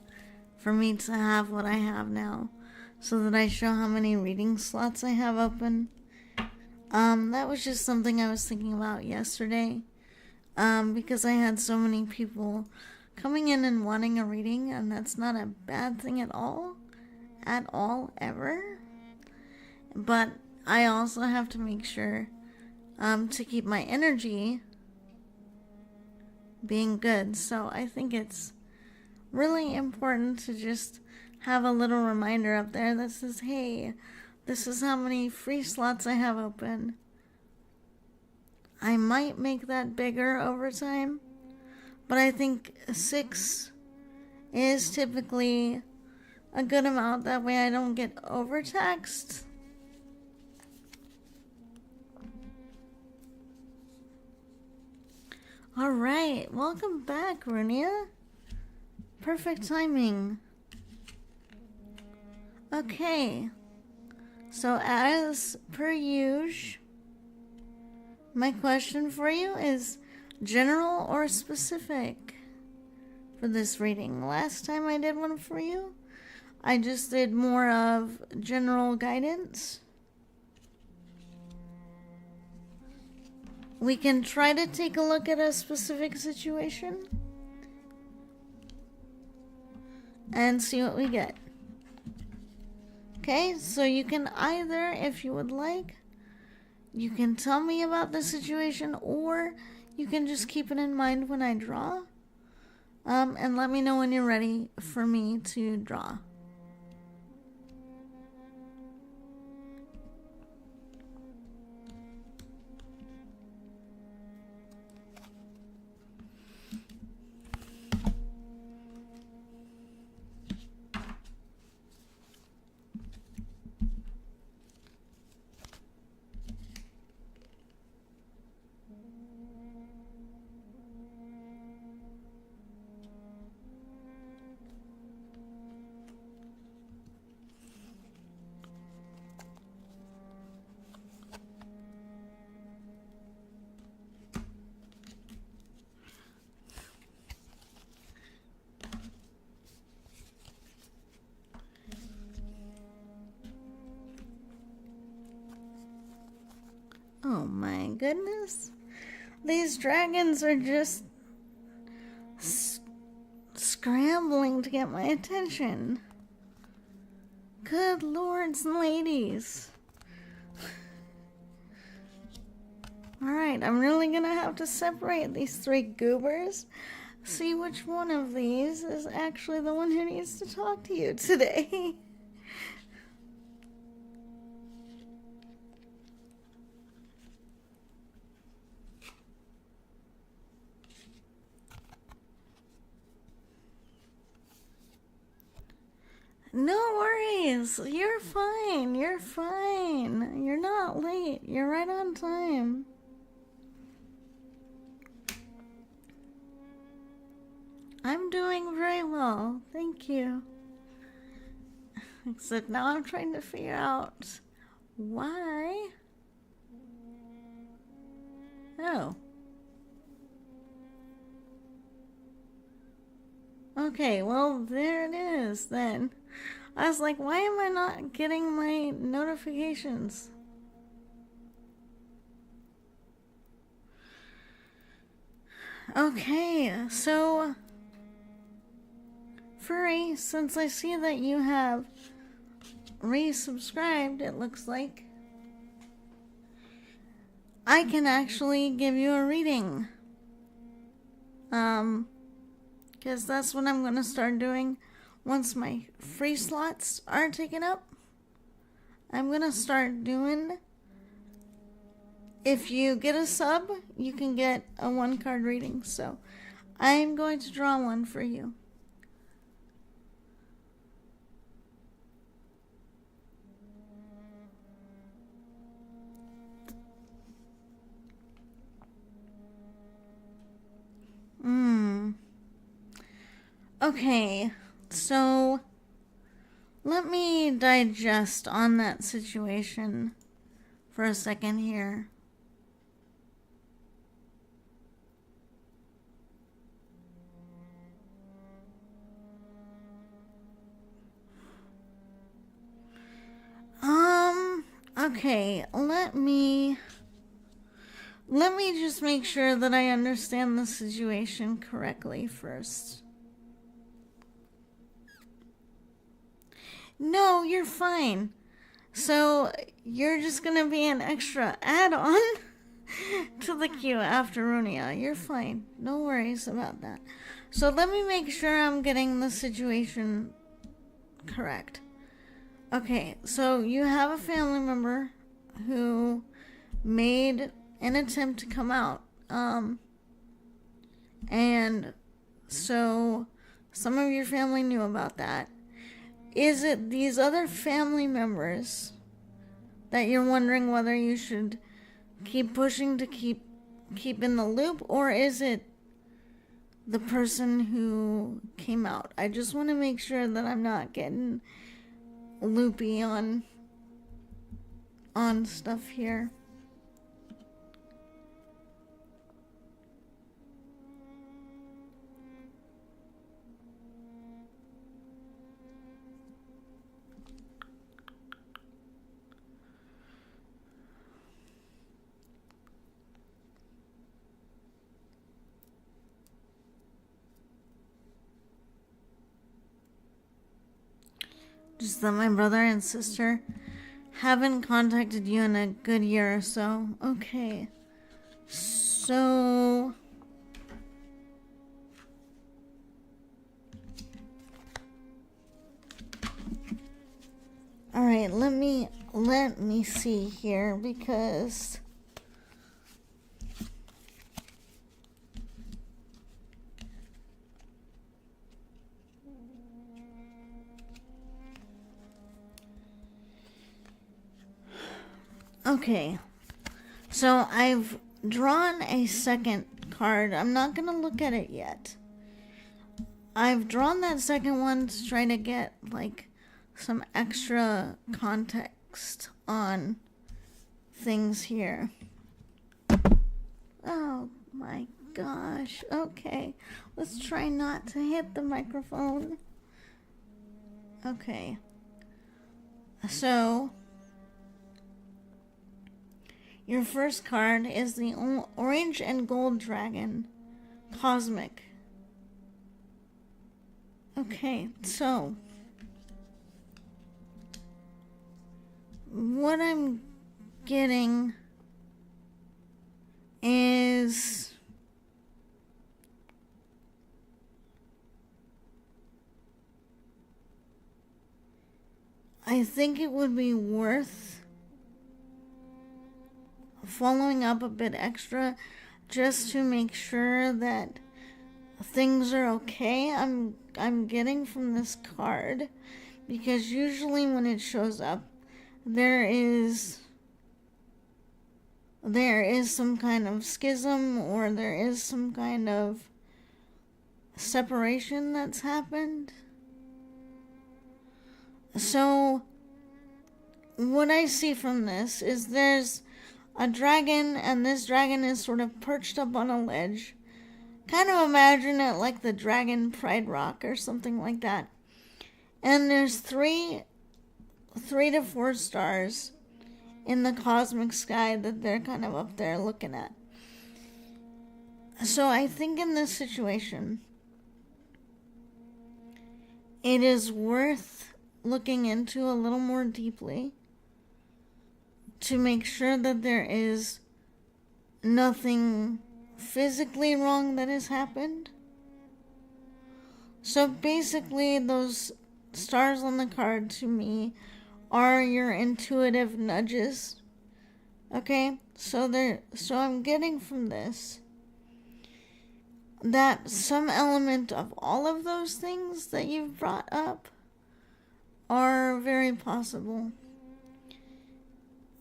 for me to have what I have now, so that I show how many reading slots I have open. That was just something I was thinking about yesterday, because I had so many people coming in and wanting a reading, and that's not a bad thing at all, ever. But I also have to make sure to keep my energy being good. So I think it's really important to just have a little reminder up there that says, hey, this is how many free slots I have open. I might make that bigger over time, but I think 6 is typically a good amount. That way I don't get overtaxed. Alright, welcome back, Runia. Perfect timing. Okay, so as per usual, my question for you is general or specific for this reading. Last time I did one for you, I just did more of general guidance. We can try to take a look at a specific situation and see what we get. Okay, so you can either, if you would like, you can tell me about the situation, or you can just keep it in mind when I draw, and let me know when you're ready for me to draw. Oh my goodness. These dragons are just scrambling to get my attention. Good lords and ladies. Alright, I'm really gonna have to separate these 3 goobers. See which one of these is actually the one who needs to talk to you today. No worries. You're fine. You're fine. You're not late. You're right on time. I'm doing very well. Thank you. Except now I'm trying to figure out why. Oh. Okay, well, there it is then. I was like, why am I not getting my notifications? Okay, so Furry, since I see that you have resubscribed, it looks like I can actually give you a reading. Because that's what I'm going to start doing once my free slots are taken up. I'm going to start doing, if you get a sub, you can get a 1-card reading. So I'm going to draw one for you. Okay, so let me digest on that situation for a second here. Okay, let me just make sure that I understand the situation correctly first. No, you're fine. So, you're just gonna be an extra add-on to the queue after Runia. You're fine. No worries about that. So, let me make sure I'm getting the situation correct. Okay, so you have a family member who made an attempt to come out. And so some of your family knew about that. Is it these other family members that you're wondering whether you should keep pushing to keep in the loop, or is it the person who came out? I just want to make sure that I'm not getting loopy on stuff here. Just that my brother and sister haven't contacted you in a good year or so. Okay. So... Alright, let me see here, because... Okay, so I've drawn a second card. I'm not going to look at it yet. I've drawn that second one to try to get, like, some extra context on things here. Oh my gosh. Okay, let's try not to hit the microphone. Okay. So... your first card is the orange and gold dragon, cosmic. Okay, so what I'm getting is I think it would be worth following up a bit extra just to make sure that things are okay. I'm getting from this card, because usually when it shows up there is some kind of schism, or there is some kind of separation that's happened. So what I see from this is there's a dragon, and this dragon is sort of perched up on a ledge. Kind of imagine it like the Dragon Pride Rock or something like that. And there's three to four stars in the cosmic sky that they're kind of up there looking at. So I think in this situation, it is worth looking into a little more deeply to make sure that there is nothing physically wrong that has happened. So basically, those stars on the card to me are your intuitive nudges. Okay? So I'm getting from this that some element of all of those things that you've brought up are very possible.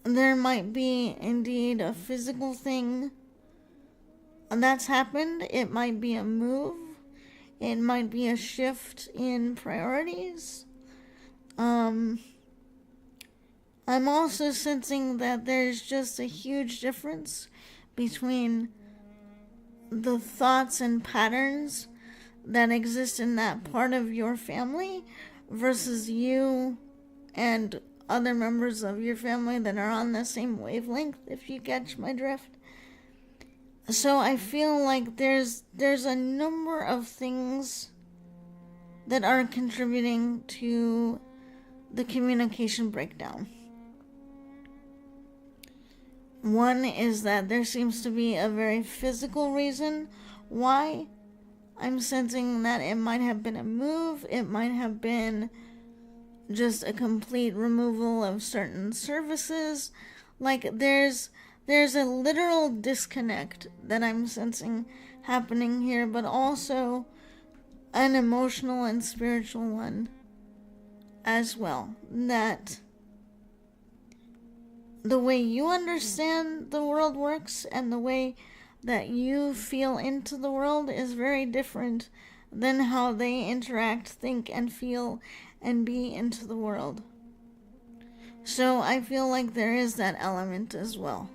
There might be indeed a physical thing that's happened. It might be a move. It might be a shift in priorities. I'm also sensing that there's just a huge difference between the thoughts and patterns that exist in that part of your family versus you and other members of your family that are on the same wavelength, if you catch my drift. So I feel like there's a number of things that are contributing to the communication breakdown. One is that there seems to be a very physical reason why. I'm sensing that it might have been a move, it might have been just a complete removal of certain services. Like there's a literal disconnect that I'm sensing happening here, but also an emotional and spiritual one as well. That the way you understand the world works and the way that you feel into the world is very different than how they interact, think, and feel and be into the world. So I feel like there is that element as well.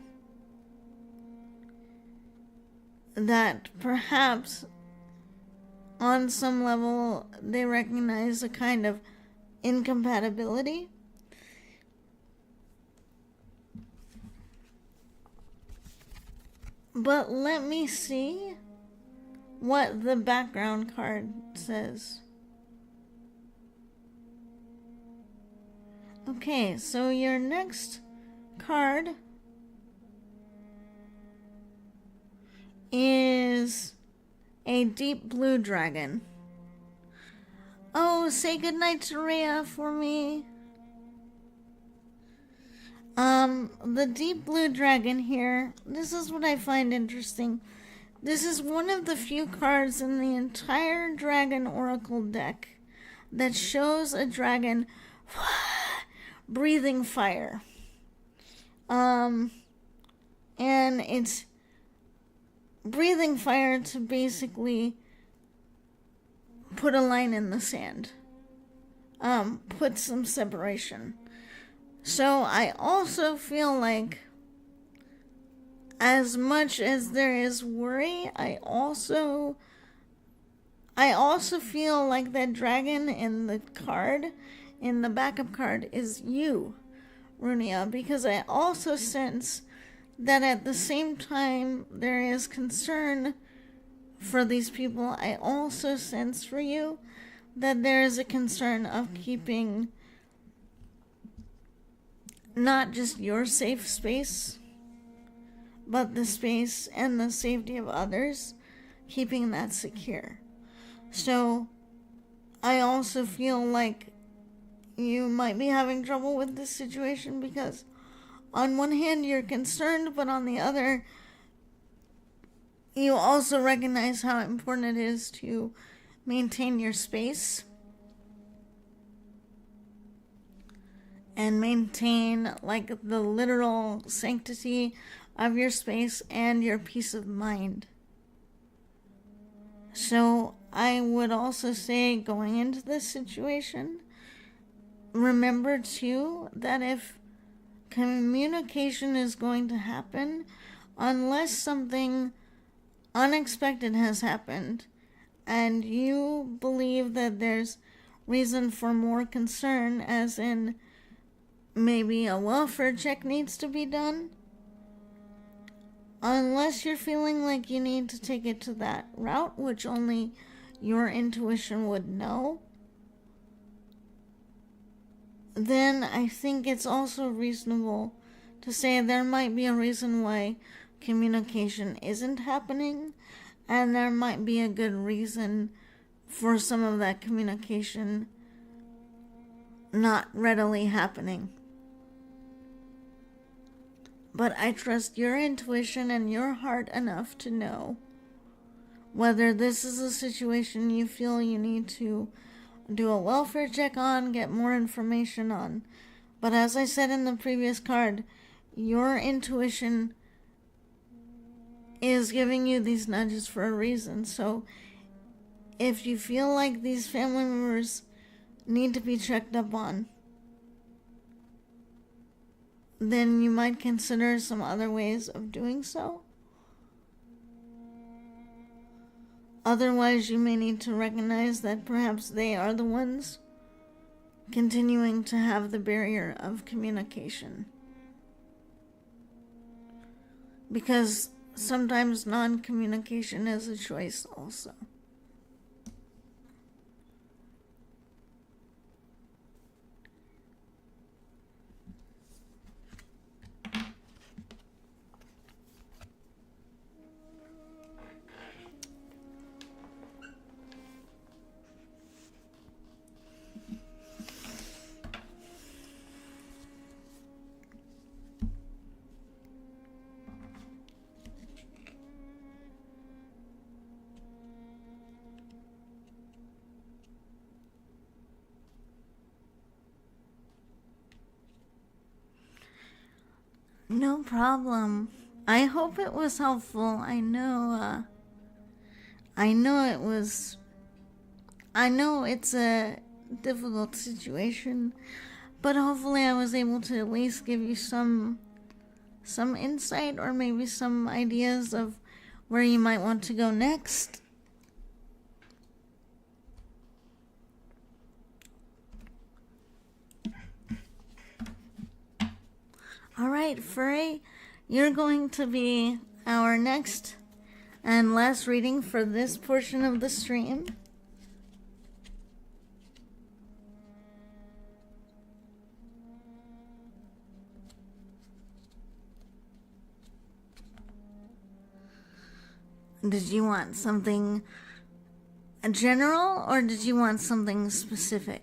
That perhaps on some level they recognize a kind of incompatibility. But let me see what the background card says. Okay, so your next card is a deep blue dragon. Oh, say goodnight to Rhea for me. The deep blue dragon here, this is what I find interesting. This is one of the few cards in the entire Dragon Oracle deck that shows a dragon breathing fire. And it's breathing fire to basically put a line in the sand. Put some separation. So I also feel like as much as there is worry, I also feel like that dragon in the card, in the backup card, is you, Runia, because I also sense that at the same time there is concern for these people. I also sense for you that there is a concern of keeping not just your safe space, but the space and the safety of others, keeping that secure. So I also feel like you might be having trouble with this situation because on one hand you're concerned, but on the other you also recognize how important it is to maintain your space and maintain like the literal sanctity of your space and your peace of mind. So I would also say, going into this situation, remember too that if communication is going to happen, unless something unexpected has happened and you believe that there's reason for more concern, as in maybe a welfare check needs to be done, unless you're feeling like you need to take it to that route, which only your intuition would know, then I think it's also reasonable to say there might be a reason why communication isn't happening, and there might be a good reason for some of that communication not readily happening. But I trust your intuition and your heart enough to know whether this is a situation you feel you need to do a welfare check on, get more information on. But as I said in the previous card, your intuition is giving you these nudges for a reason. So if you feel like these family members need to be checked up on, then you might consider some other ways of doing so. Otherwise, you may need to recognize that perhaps they are the ones continuing to have the barrier of communication. Because sometimes non-communication is a choice also. No problem. I hope it was helpful. I know it's a difficult situation, but hopefully I was able to at least give you some insight or maybe some ideas of where you might want to go next. All right, Furry, you're going to be our next and last reading for this portion of the stream. Did you want something general or did you want something specific?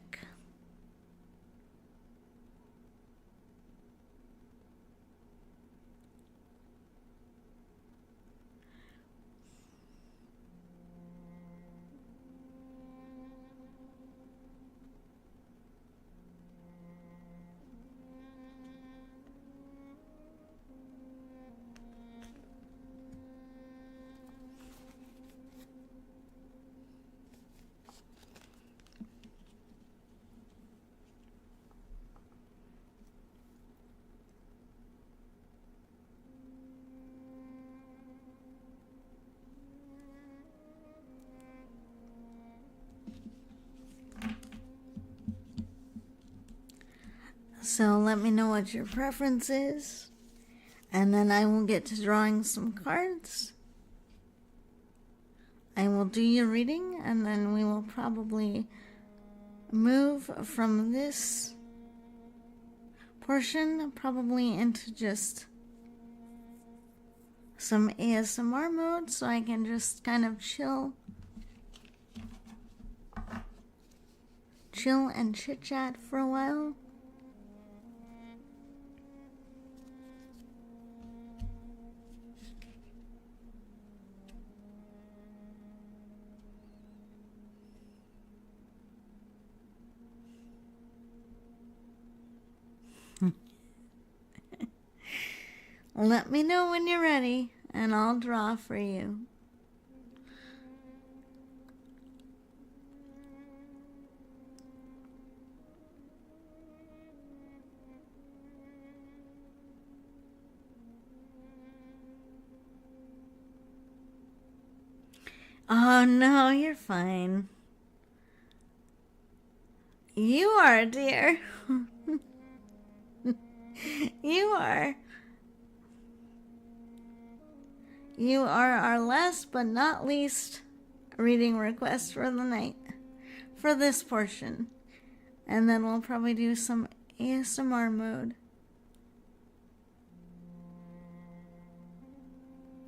So let me know what your preference is, and then I will get to drawing some cards. I will do your reading, and then we will probably move from this portion probably into just some ASMR mode, so I can just kind of chill and chit chat for a while. Let me know when you're ready, and I'll draw for you. Oh no, you're fine. You are, dear. You are. You are our last but not least reading request for the night, for this portion. And then we'll probably do some ASMR mode.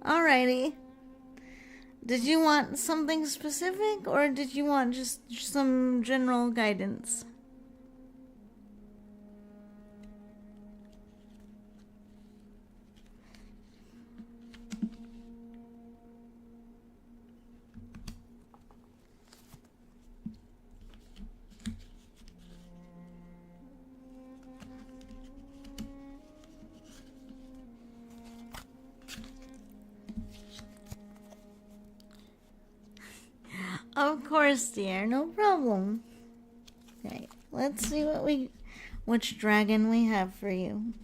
Alrighty. Did you want something specific, or did you want just some general guidance? Of course, dear, no problem. Okay, let's see which dragon we have for you.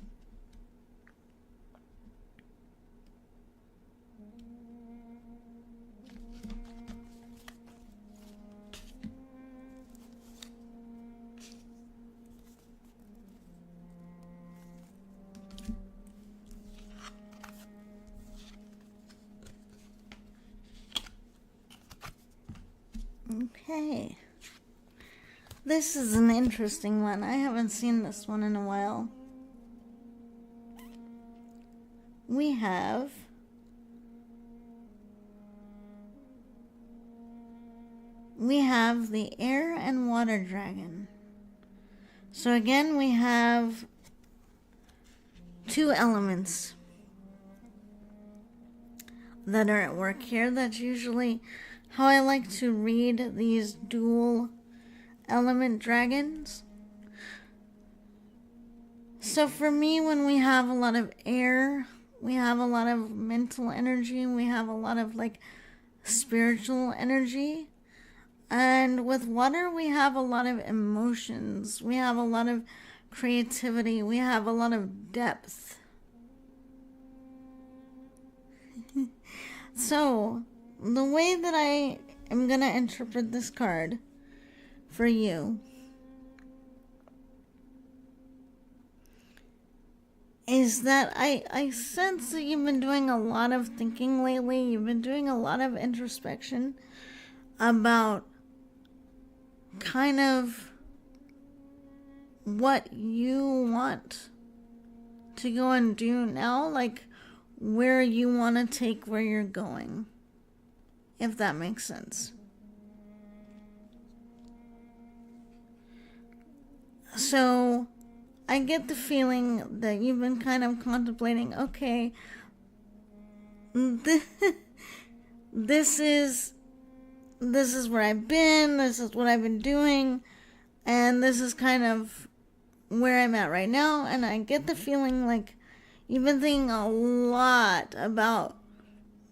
Okay. This is an interesting one. I haven't seen this one in a while. We have the air and water dragon. So again, we have two elements that are at work here. That's usually how I like to read these dual element dragons. So for me, when we have a lot of air, we have a lot of mental energy, we have a lot of like spiritual energy. And with water, we have a lot of emotions, we have a lot of creativity, we have a lot of depth. So, the way that I am going to interpret this card for you is that I sense that you've been doing a lot of thinking lately. You've been doing a lot of introspection about kind of what you want to go and do now, like where you want to take where you're going, if that makes sense. So I get the feeling that you've been kind of contemplating, okay, this is where I've been, this is what I've been doing, and this is kind of where I'm at right now. And I get the feeling like you've been thinking a lot about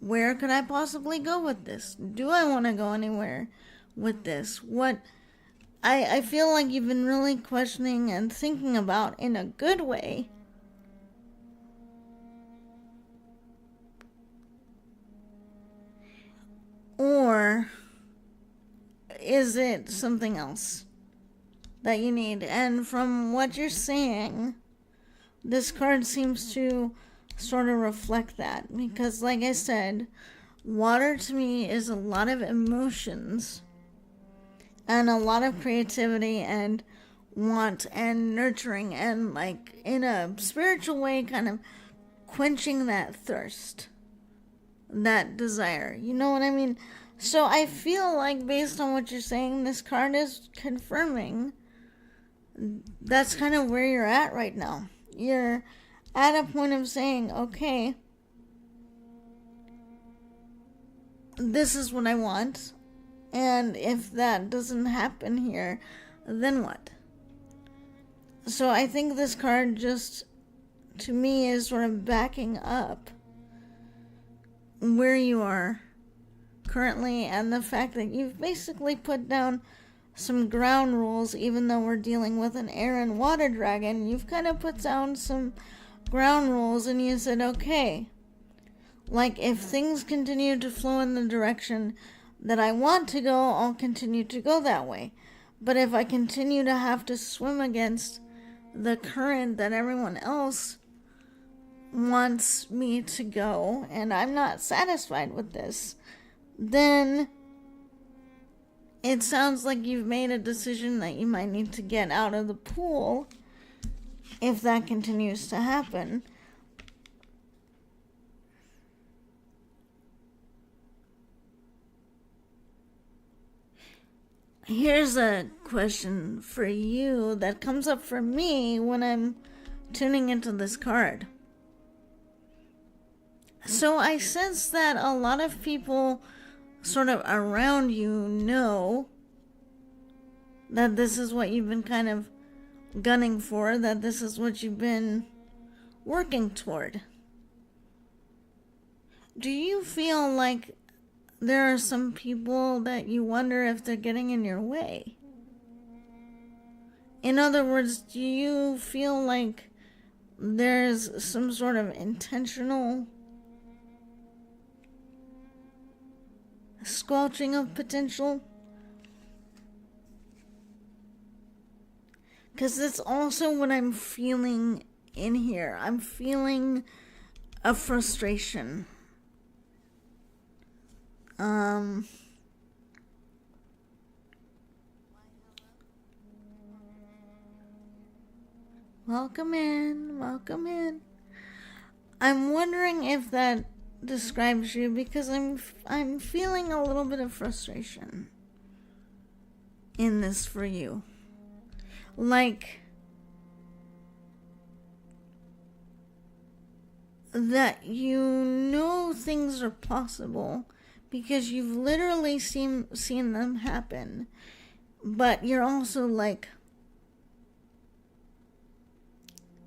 where could I possibly go with this? Do I want to go anywhere with this? What I feel like you've been really questioning and thinking about in a good way. Or is it something else that you need? And from what you're saying, this card seems to sort of reflect that. Because like I said, water to me is a lot of emotions and a lot of creativity and want and nurturing and like in a spiritual way kind of quenching that thirst, that desire. You know what I mean? So I feel like based on what you're saying, this card is confirming that's kind of where you're at right now. You're at a point of saying, okay, this is what I want. And if that doesn't happen here, then what? So I think this card just, to me, is sort of backing up where you are currently and the fact that you've basically put down some ground rules. Even though we're dealing with an air and water dragon, you've kind of put down some ground rules and you said, okay, like if things continue to flow in the direction that I want to go, I'll continue to go that way. But if I continue to have to swim against the current that everyone else wants me to go, and I'm not satisfied with this, then it sounds like you've made a decision that you might need to get out of the pool if that continues to happen. Here's a question for you that comes up for me when I'm tuning into this card. So I sense that a lot of people sort of around you know that this is what you've been kind of gunning for, that this is what you've been working toward. Do you feel like there are some people that you wonder if they're getting in your way? In other words, do you feel like there's some sort of intentional squelching of potential? Because that's also what I'm feeling in here. I'm feeling a frustration. Welcome in. Welcome in. I'm wondering if that describes you because I'm feeling a little bit of frustration in this for you. Like that you know things are possible because you've literally seen them happen. But you're also like,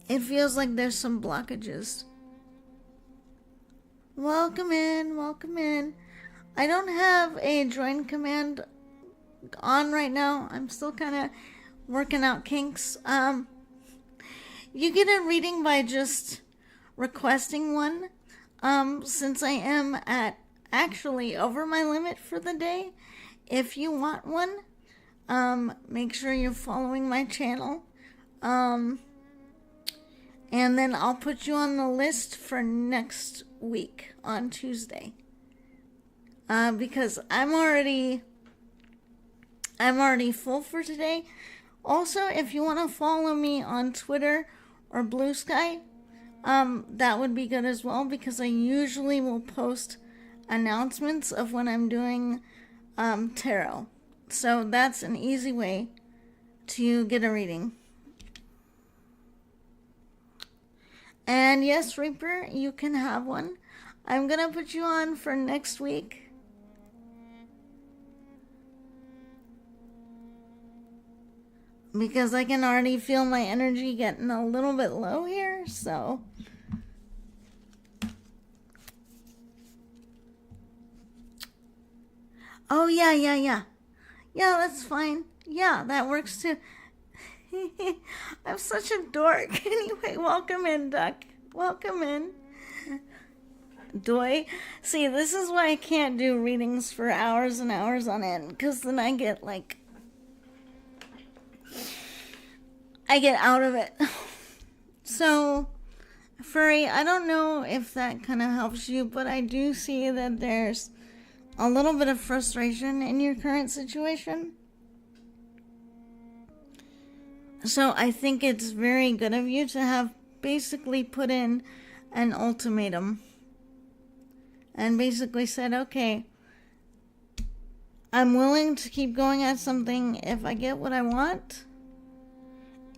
it feels like there's some blockages. Welcome in, welcome in. I don't have a join command on right now. I'm still kind of working out kinks. You get a reading by just requesting one. Since I am at actually over my limit for the day, if you want one, make sure you're following my channel. And then I'll put you on the list for next week on Tuesday. Because I'm already full for today. Also, if you want to follow me on Twitter or Blue Sky, that would be good as well, because I usually will post announcements of when I'm doing tarot. So that's an easy way to get a reading. And yes, Reaper, you can have one. I'm going to put you on for next week. Because I can already feel my energy getting a little bit low here, so. Oh, yeah. Yeah, that's fine. Yeah, that works too. I'm such a dork. Anyway, welcome in, Duck. Welcome in. Doy. See, this is why I can't do readings for hours and hours on end, because then I get out of it. So, Furry, I don't know if that kind of helps you, but I do see that there's a little bit of frustration in your current situation. So I think it's very good of you to have basically put in an ultimatum and basically said, okay, I'm willing to keep going at something if I get what I want.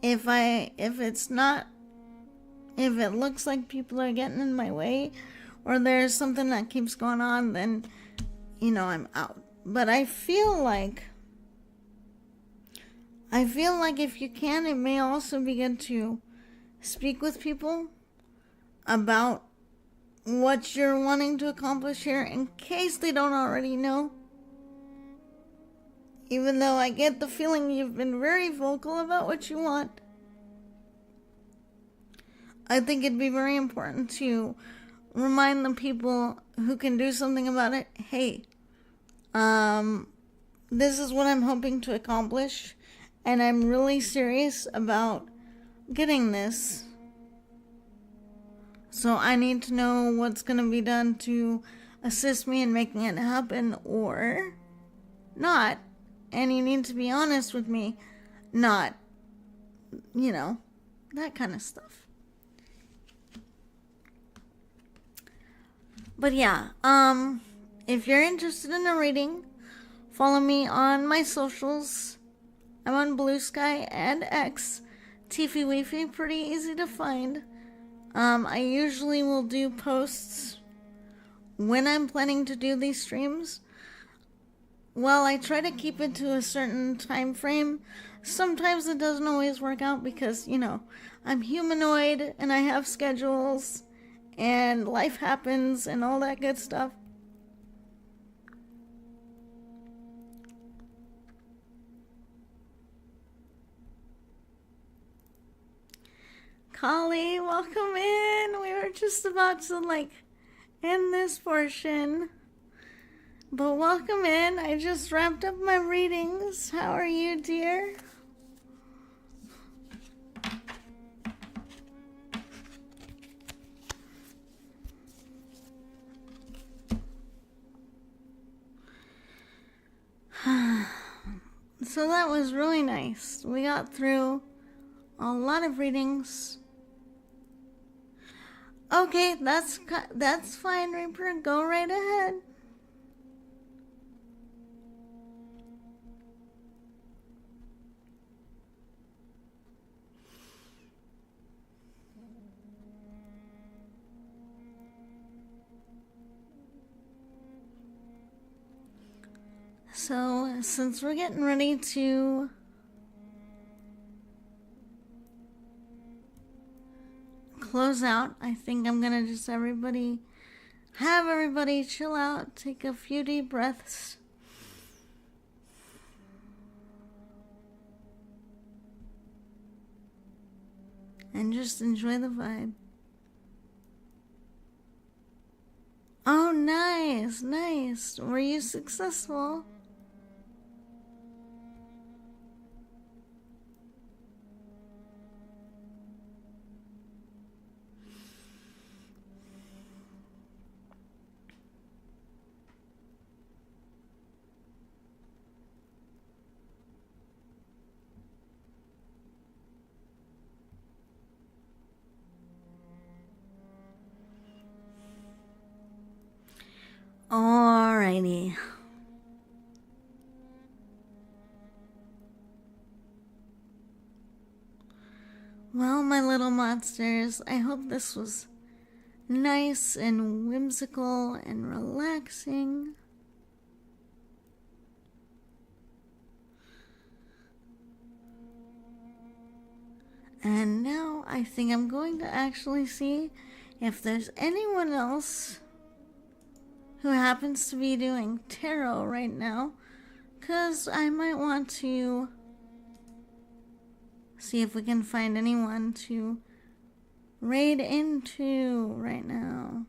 If it looks like people are getting in my way or there's something that keeps going on, then, I'm out. But I feel like if you can, it may also be good to speak with people about what you're wanting to accomplish here in case they don't already know. Even though I get the feeling you've been very vocal about what you want, I think it'd be very important to remind the people who can do something about it, hey, this is what I'm hoping to accomplish, and I'm really serious about getting this. So I need to know what's going to be done to assist me in making it happen or not. And you need to be honest with me, not, that kind of stuff. But yeah, if you're interested in a reading, follow me on my socials. I'm on Blue Sky and X. Tiefy Weefy, pretty easy to find. I usually will do posts when I'm planning to do these streams. Well, I try to keep it to a certain time frame. Sometimes it doesn't always work out because, I'm humanoid and I have schedules and life happens and all that good stuff. Collie, welcome in. We were just about to end this portion. But welcome in. I just wrapped up my readings. How are you, dear? So that was really nice. We got through a lot of readings. Okay, that's fine, Reaper. Go right ahead. So, since we're getting ready to close out, I think I'm gonna just have everybody chill out, take a few deep breaths. And just enjoy the vibe. Oh, nice, nice. Were you successful? Alrighty. Well, my little monsters, I hope this was nice and whimsical and relaxing. And now I think I'm going to actually see if there's anyone else who happens to be doing tarot right now, because I might want to see if we can find anyone to raid into right now.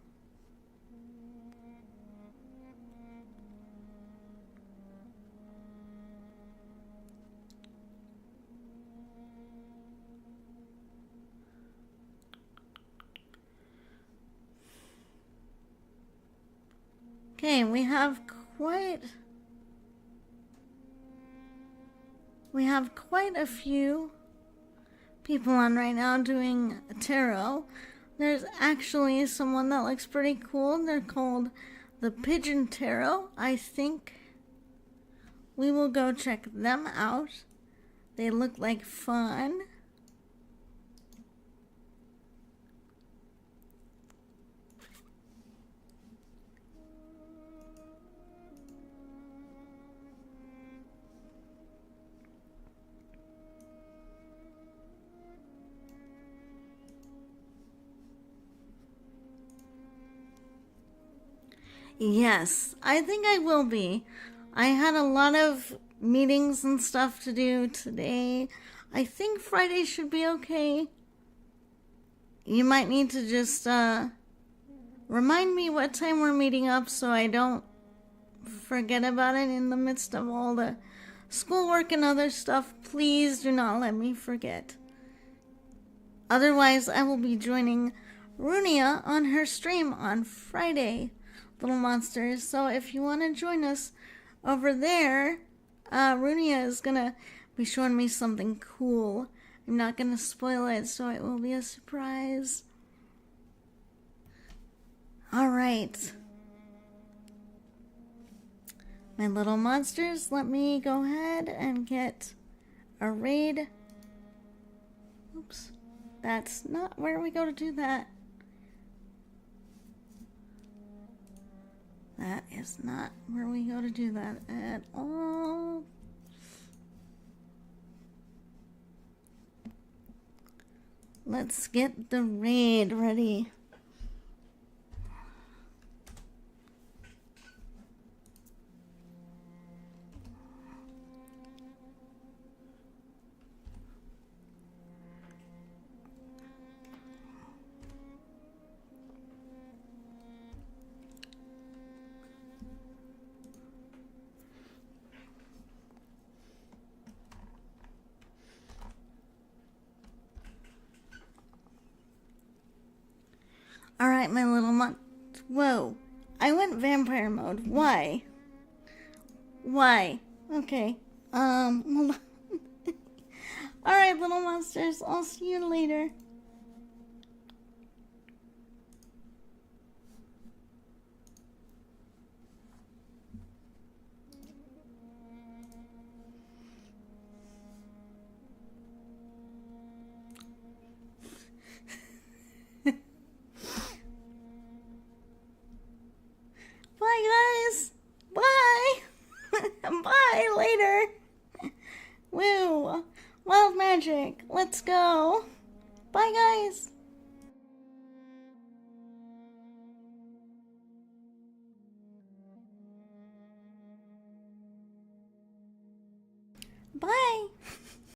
Okay, we have quite a few people on right now doing tarot. There's actually someone that looks pretty cool. They're called the Pigeon Tarot. I think we will go check them out. They look like fun. Yes, I think I will be. I had a lot of meetings and stuff to do today. I think Friday should be okay. You might need to just remind me what time we're meeting up so I don't forget about it in the midst of all the schoolwork and other stuff. Please do not let me forget. Otherwise, I will be joining Runia on her stream on Friday, little monsters. So if you want to join us over there, Runia is going to be showing me something cool. I'm not going to spoil it, so it will be a surprise. Alright. My little monsters, let me go ahead and get a raid. Oops. That's not where we go to do that. That is not where we go to do that at all. Let's get the raid ready. Alright, my little Whoa. I went vampire mode. Why? Why? Okay. Hold on. Alright, little monsters, I'll see you later. Bye, guys. Bye. Bye, later. Woo. Wild magic. Let's go. Bye, guys.